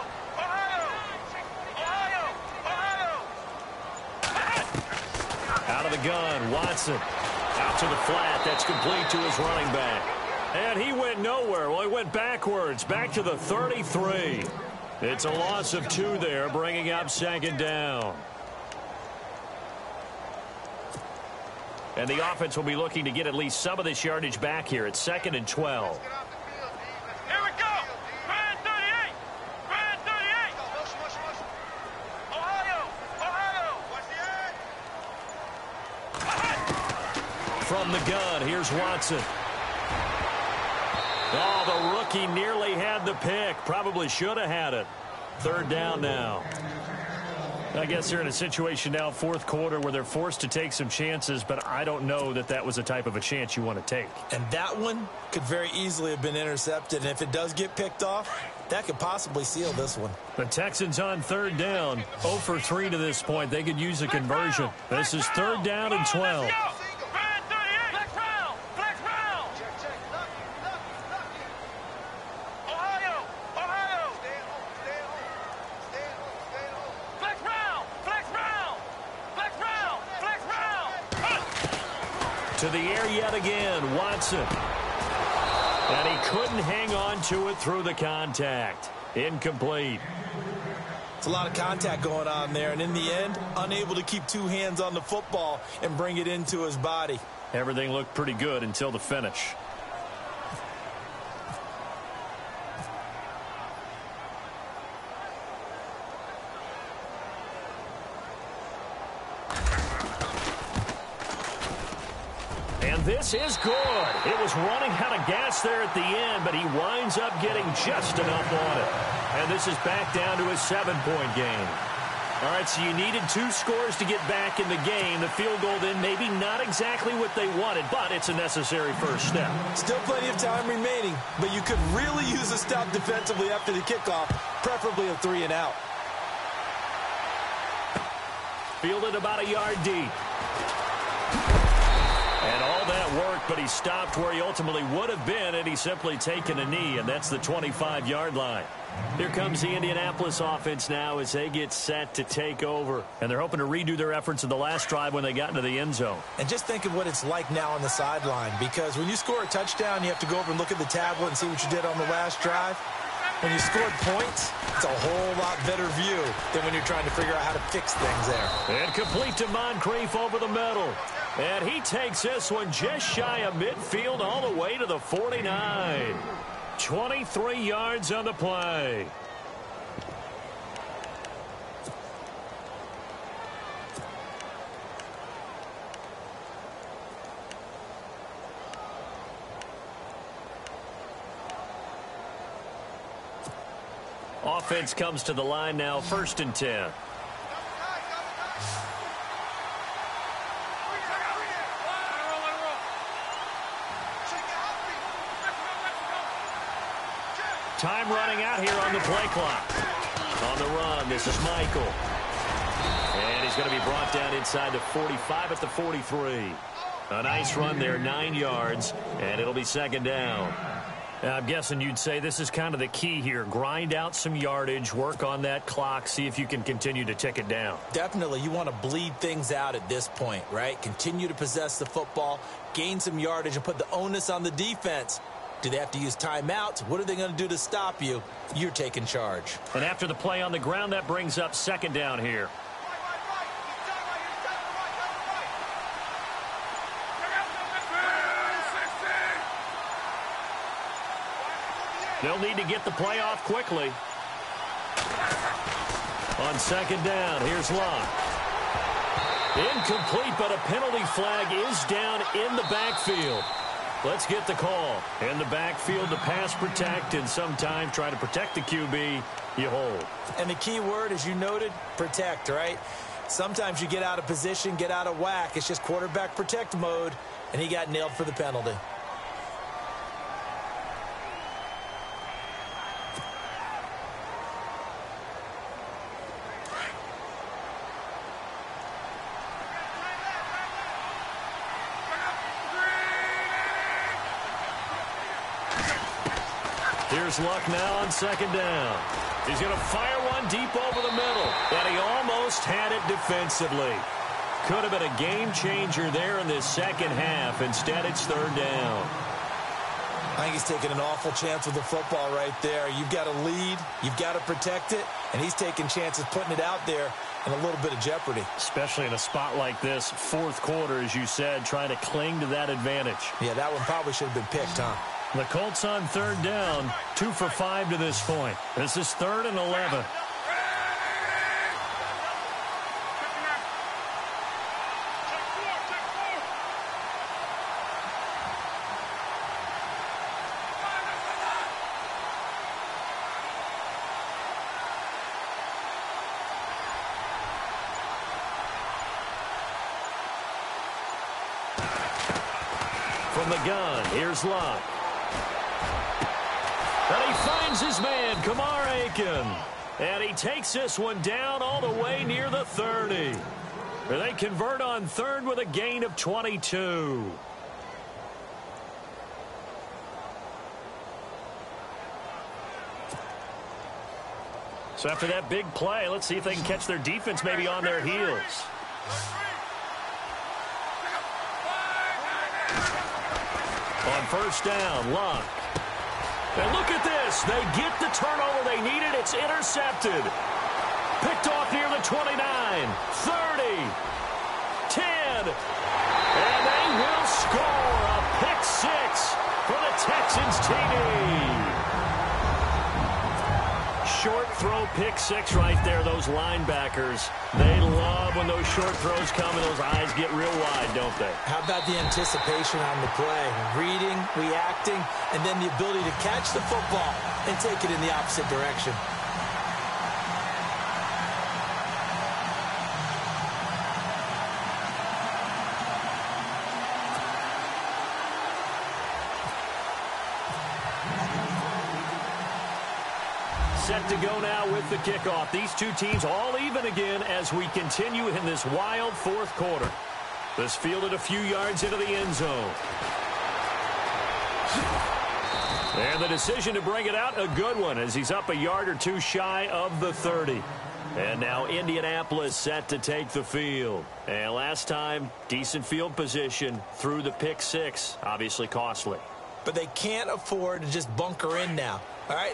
Out of the gun, Watson. Out to the flat. That's complete to his running back. And he went nowhere. Well, he went backwards, back to the 33. It's a loss of 2 there, bringing up 2nd down. And the offense will be looking to get at least some of this yardage back here at 2nd and 12. Here we go. 38. 38. Ohio. From the gun, here's Watson. Oh, the rookie nearly had the pick. Probably should have had it. 3rd down now. I guess they're in a situation now, 4th quarter, where they're forced to take some chances, but I don't know that that was the type of a chance you want to take. And that one could very easily have been intercepted. And if it does get picked off, that could possibly seal this one. The Texans on 3rd down. 0 for 3 to this point. They could use a conversion. This is 3rd down and 12. To the air yet again, Watson. And he couldn't hang on to it through the contact. Incomplete. It's a lot of contact going on there, and in the end, unable to keep 2 hands on the football and bring it into his body. Everything looked pretty good until the finish. This is good. It was running out of gas there at the end, but he winds up getting just enough on it. And this is back down to a 7-point game. All right, so you needed 2 scores to get back in the game. The field goal then maybe not exactly what they wanted, but it's a necessary first step. Still plenty of time remaining, but you could really use a stop defensively after the kickoff, preferably a 3 and out. Fielded about a yard deep. And all that worked, but he stopped where he ultimately would have been, and he's simply taken a knee, and that's the 25-yard line. Here comes the Indianapolis offense now as they get set to take over. And they're hoping to redo their efforts in the last drive when they got into the end zone. And just think of what it's like now on the sideline, because when you score a touchdown, you have to go over and look at the tablet and see what you did on the last drive. When you scored points, it's a whole lot better view than when you're trying to figure out how to fix things there. And complete to Moncrief over the middle. And he takes this one just shy of midfield all the way to the 49. 23 yards on the play. Offense comes to the line now, 1st and 10. Time running out here on the play clock. On the run, this is Michael. And he's going to be brought down inside the 45 at the 43. A nice run there, 9 yards, and it'll be 2nd down. I'm guessing you'd say this is kind of the key here. Grind out some yardage, work on that clock, see if you can continue to tick it down. Definitely. You want to bleed things out at this point, right? Continue to possess the football, gain some yardage, and put the onus on the defense. Do they have to use timeouts? What are they going to do to stop you? You're taking charge. And after the play on the ground, that brings up 2nd down here. They'll need to get the play off quickly. On second down, here's Locke. Incomplete, but a penalty flag is down in the backfield. Let's get the call. In the backfield to pass protect, and sometimes try to protect the QB, you hold. And the key word, as you noted, protect, right? Sometimes you get out of position, get out of whack. It's just quarterback protect mode, and he got nailed for the penalty. Here's Luck now on second down. He's going to fire one deep over the middle. And he almost had it defensively. Could have been a game changer there in this second half. Instead, it's third down. I think he's taking an awful chance with the football right there. You've got to lead. You've got to protect it. And he's taking chances putting it out there in a little bit of jeopardy. Especially in a spot like this, fourth quarter, as you said, trying to cling to that advantage. Yeah, that one probably should have been picked, huh? The Colts on third down, 2 for 5 to this point. This is 3rd and 11. From the gun, here's Locke. And he finds his man, Kamar Aiken. And he takes this one down all the way near the 30. They convert on third with a gain of 22. So after that big play, let's see if they can catch their defense maybe on their heels. On first down, Locke. And look at this. They get the turnover they needed. It's intercepted. Picked off near the 29, 30, 10. And they will score a pick six for the Texans TD. Short throw pick six right there. Those linebackers, they love when those short throws come and those eyes get real wide, don't they? How about the anticipation on the play? Reading, reacting, and then the ability to catch the football and take it in the opposite direction. Set to go now with the kickoff. These two teams all even again as we continue in this wild fourth quarter. This fielded a few yards into the end zone. And the decision to bring it out, a good one, as he's up a yard or two shy of the 30. And now Indianapolis set to take the field. And last time, decent field position through the pick six, obviously costly. But they can't afford to just bunker in now. All right,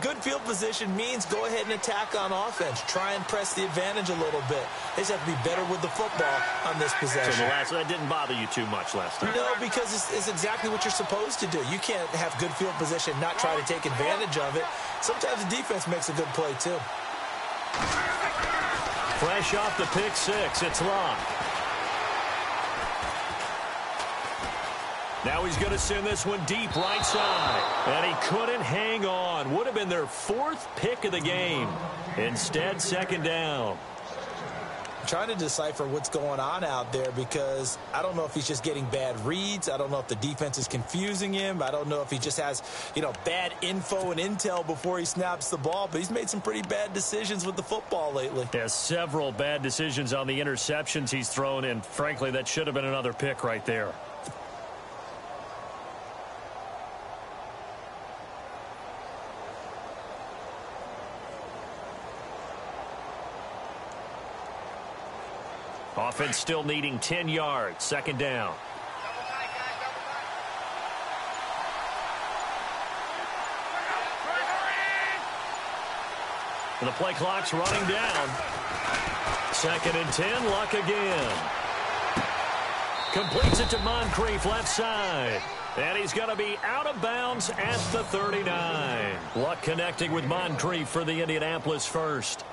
good field position means go ahead and attack on offense. Try and press the advantage a little bit. They just have to be better with the football on this possession. So that didn't bother you too much last time? No, because it's exactly what you're supposed to do. You can't have good field position, not try to take advantage of it. Sometimes the defense makes a good play, too. Fresh off the pick six, it's Locke. Now he's going to send this one deep right side. And he couldn't hang on. Would have been their fourth pick of the game. Instead, second down. I'm trying to decipher what's going on out there because I don't know if he's just getting bad reads. I don't know if the defense is confusing him. I don't know if he just has, bad info and intel before he snaps the ball. But he's made some pretty bad decisions with the football lately. There's several bad decisions on the interceptions he's thrown. And frankly, that should have been another pick right there. Offense still needing 10 yards. Second down. And the play clock's running down. Second and 10. Luck again. Completes it to Moncrief left side. And he's going to be out of bounds at the 39. Luck connecting with Moncrief for the Indianapolis first.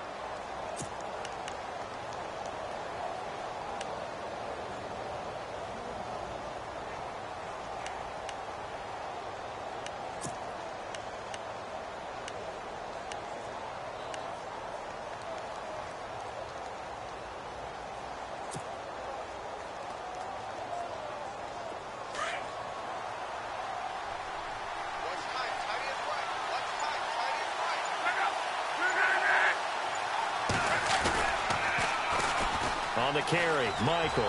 On the carry, Michael.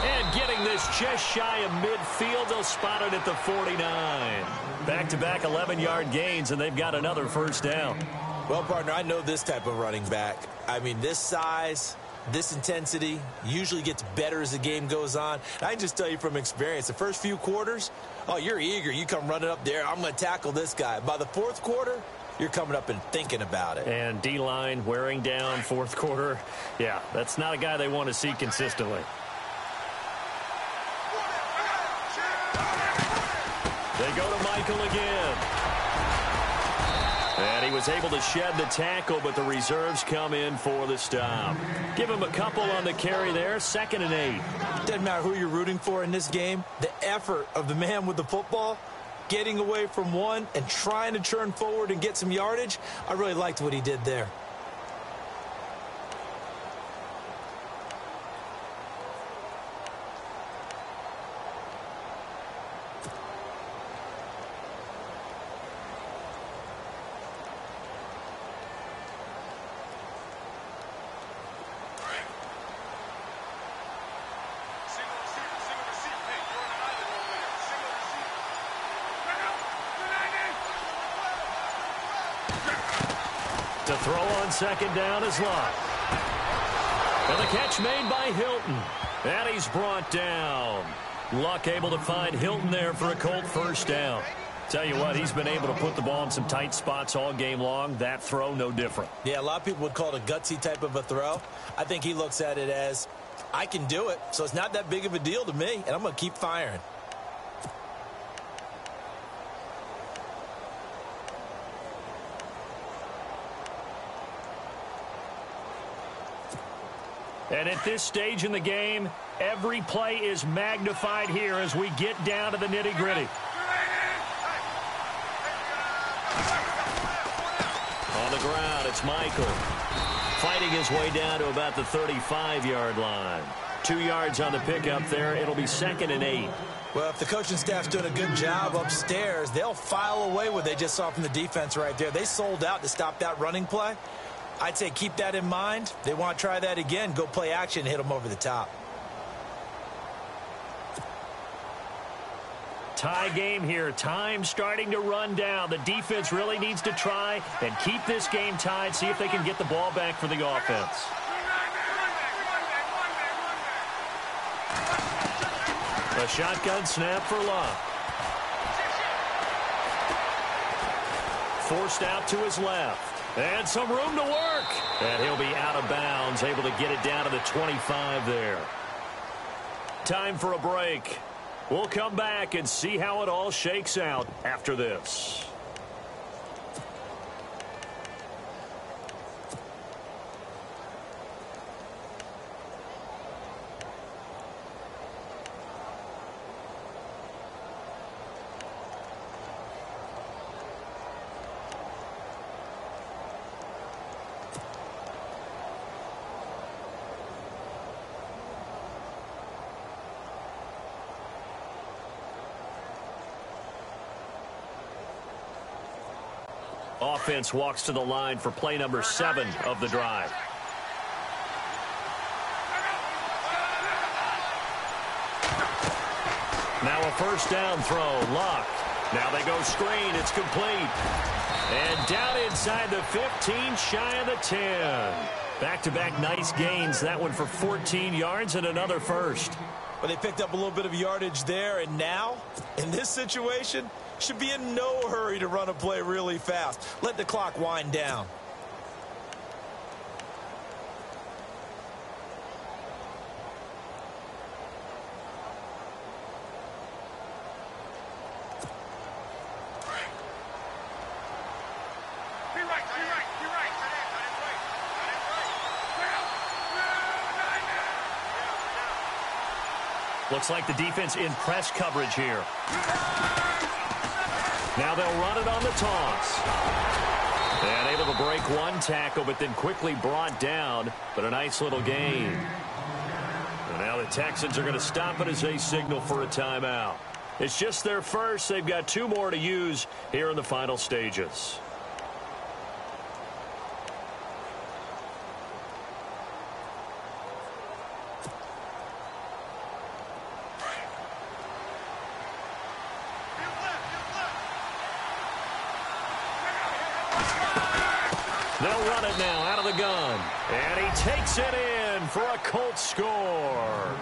And getting this just shy of midfield, they'll spot it at the 49. Back-to-back 11-yard gains, and they've got another first down. Well, partner, I know this type of running back. I mean, this size, this intensity usually gets better as the game goes on. I can just tell you from experience, the first few quarters, oh, you're eager. You come running up there, I'm going to tackle this guy. By the fourth quarter, you're coming up and thinking about it. And D-line wearing down fourth quarter. Yeah, that's not a guy they want to see consistently. They go to Michael again. And he was able to shed the tackle, but the reserves come in for the stop. Give him a couple on the carry there, 2nd and 8. Doesn't matter who you're rooting for in this game. The effort of the man with the football, getting away from one and trying to turn forward and get some yardage, I really liked what he did there. To throw on 2nd down is Luck. And the catch made by Hilton. And he's brought down. Luck able to find Hilton there for a Colt first down. Tell you what, he's been able to put the ball in some tight spots all game long. That throw, no different. Yeah, a lot of people would call it a gutsy type of a throw. I think he looks at it as, I can do it, so it's not that big of a deal to me, and I'm going to keep firing. And at this stage in the game, every play is magnified here as we get down to the nitty-gritty. On the ground, it's Michael. Fighting his way down to about the 35-yard line. 2 yards on the pickup there. It'll be 2nd and 8. Well, if the coaching staff's doing a good job upstairs, they'll file away what they just saw from the defense right there. They sold out to stop that running play. I'd say keep that in mind. They want to try that again. Go play action, hit them over the top. Tie game here. Time starting to run down. The defense really needs to try and keep this game tied. See if they can get the ball back for the offense. A shotgun snap for Luck. Forced out to his left. And some room to work. And he'll be out of bounds, able to get it down to the 25 there. Time for a break. We'll come back and see how it all shakes out after this. Offense walks to the line for play number 7 of the drive. Now a first down throw. Luck. Now they go screen. It's complete. And down inside the 15, shy of the 10. Back-to-back nice gains. That one for 14 yards and another first. Well, they picked up a little bit of yardage there, and now, in this situation, should be in no hurry to run a play really fast. Let the clock wind down. Looks like the defense in press coverage here. Now they'll run it on the toss. And able to break one tackle, but then quickly brought down. But a nice little gain. And now the Texans are going to stop it as they signal for a timeout. It's just their first. They've got 2 more to use here in the final stages. They'll run it now out of the gun. And he takes it in for a Colts score.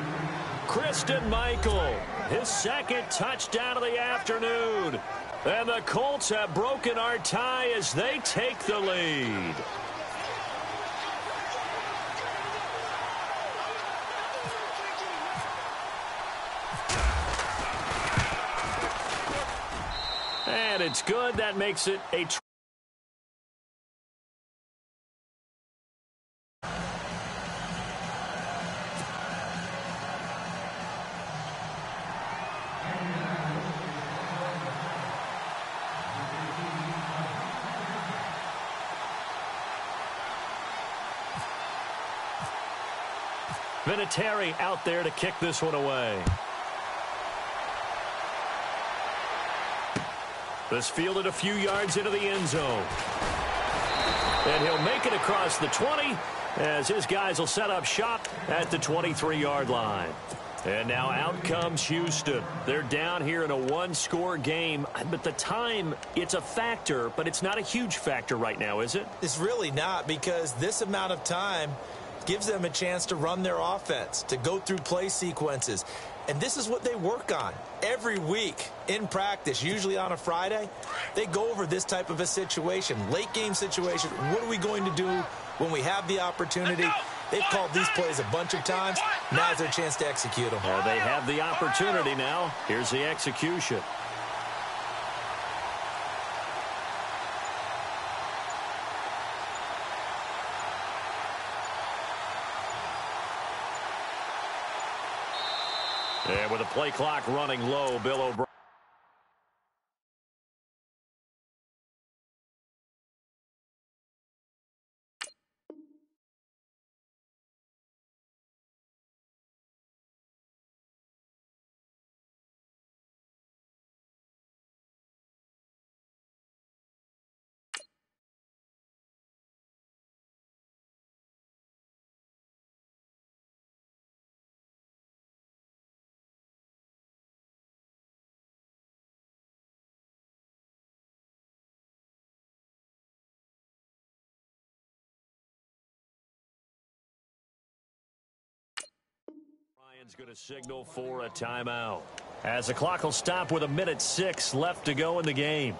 Christian Michael, his second touchdown of the afternoon. And the Colts have broken our tie as they take the lead. And it's good. That makes it a Vinatieri out there to kick this one away. This fielded a few yards into the end zone. And he'll make it across the 20 as his guys will set up shop at the 23-yard line. And now out comes Houston. They're down here in a 1-score game. But the time, it's a factor, but it's not a huge factor right now, is it? It's really not, because this amount of time gives them a chance to run their offense, to go through play sequences. And this is what they work on every week in practice, usually on a Friday. They go over this type of a situation, late game situation. What are we going to do when we have the opportunity? They've called these plays a bunch of times. Now's their chance to execute them. Well, they have the opportunity now. Here's the execution. And with the play clock running low, Bill O'Brien. Ryan's going to signal for a timeout as the clock will stop with 1:06 left to go in the game.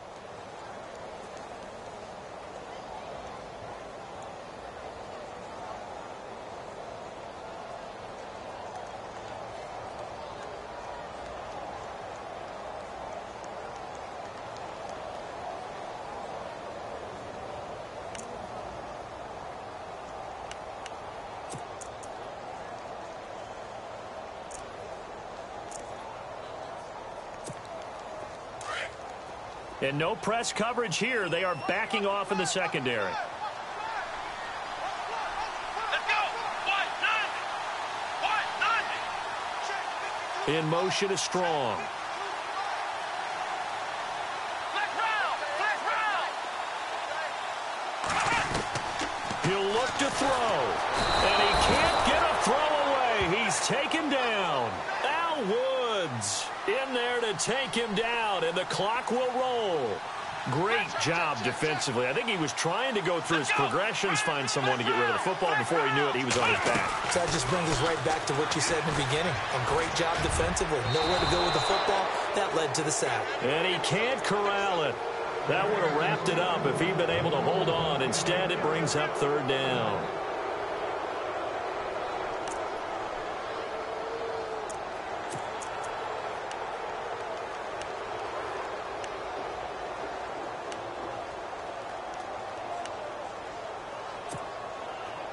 And no press coverage here. They are backing off in the secondary. Let's go. Wide, In motion is Strong. flash round. He'll look to throw. And he can't get a throw away. He's taken down. Al Woods in there to take him down, and the clock will roll. Great job defensively. I think he was trying to go through his progressions, find someone to get rid of the football. Before he knew it, he was on his back. So that just brings us right back to what you said in the beginning. A great job defensively. Nowhere to go with the football. That led to the sack. And he can't corral it. That would have wrapped it up if he'd been able to hold on. Instead, it brings up 3rd down.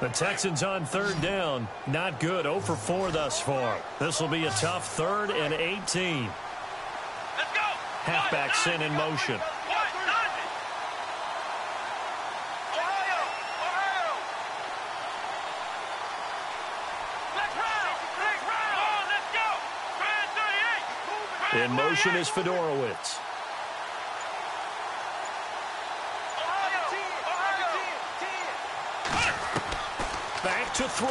The Texans on third down. Not good. 0 for 4 thus far. This will be a tough 3rd and 18. Let's go. Halfback sent in motion. In motion is Fedorowicz. Back to throw.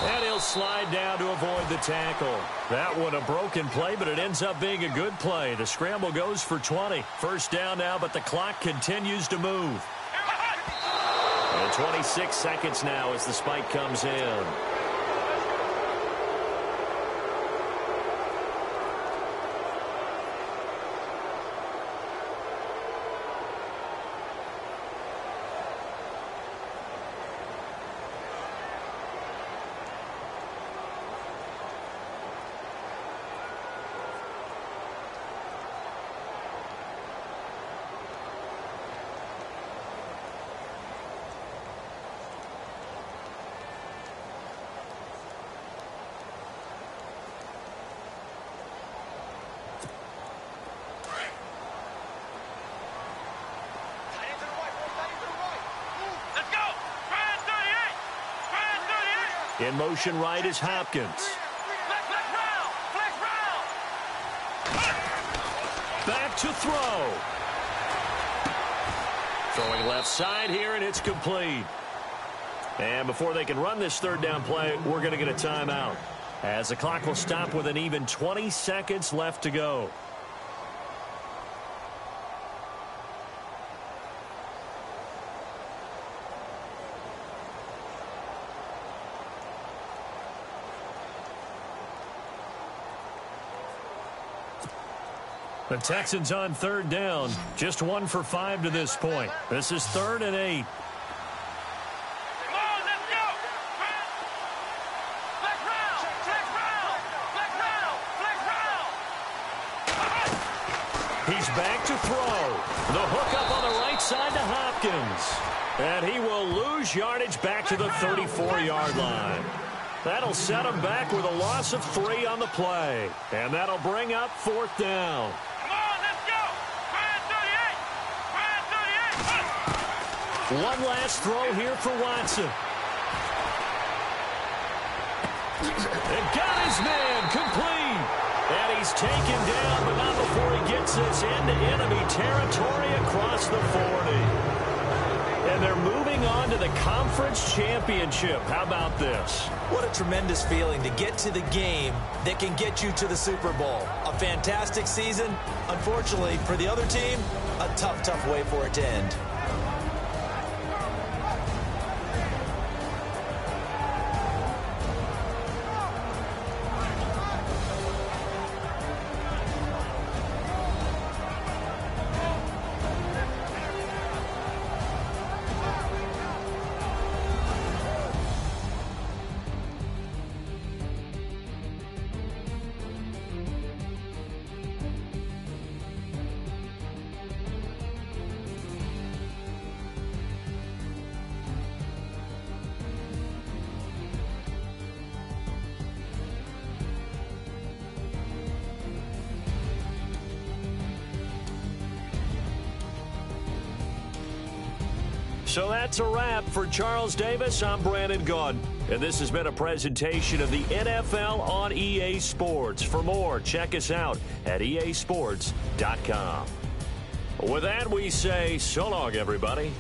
And he'll slide down to avoid the tackle. That one a broken play, but it ends up being a good play. The scramble goes for 20. First down now, but the clock continues to move. And 26 seconds now as the spike comes in. In motion right is Hopkins. Back to throw. Throwing left side here, and it's complete. And before they can run this third down play, we're going to get a timeout, as the clock will stop with an even 20 seconds left to go. The Texans on third down. Just 1 for 5 to this point. This is 3rd and 8. Come on, let's go. Flex round. He's back to throw. The hook up on the right side to Hopkins. And he will lose yardage back to the 34-yard line. That'll set him back with a loss of 3 on the play. And that'll bring up 4th down. One last throw here for Watson. And got his man complete. And he's taken down, but not before he gets this into enemy territory across the 40. And they're moving on to the conference championship. How about this? What a tremendous feeling to get to the game that can get you to the Super Bowl. A fantastic season. Unfortunately, for the other team, a tough, tough way for it to end. So that's a wrap for Charles Davis. I'm Brandon Gaudin, and this has been a presentation of the NFL on EA Sports. For more, check us out at easports.com. With that, we say so long, everybody.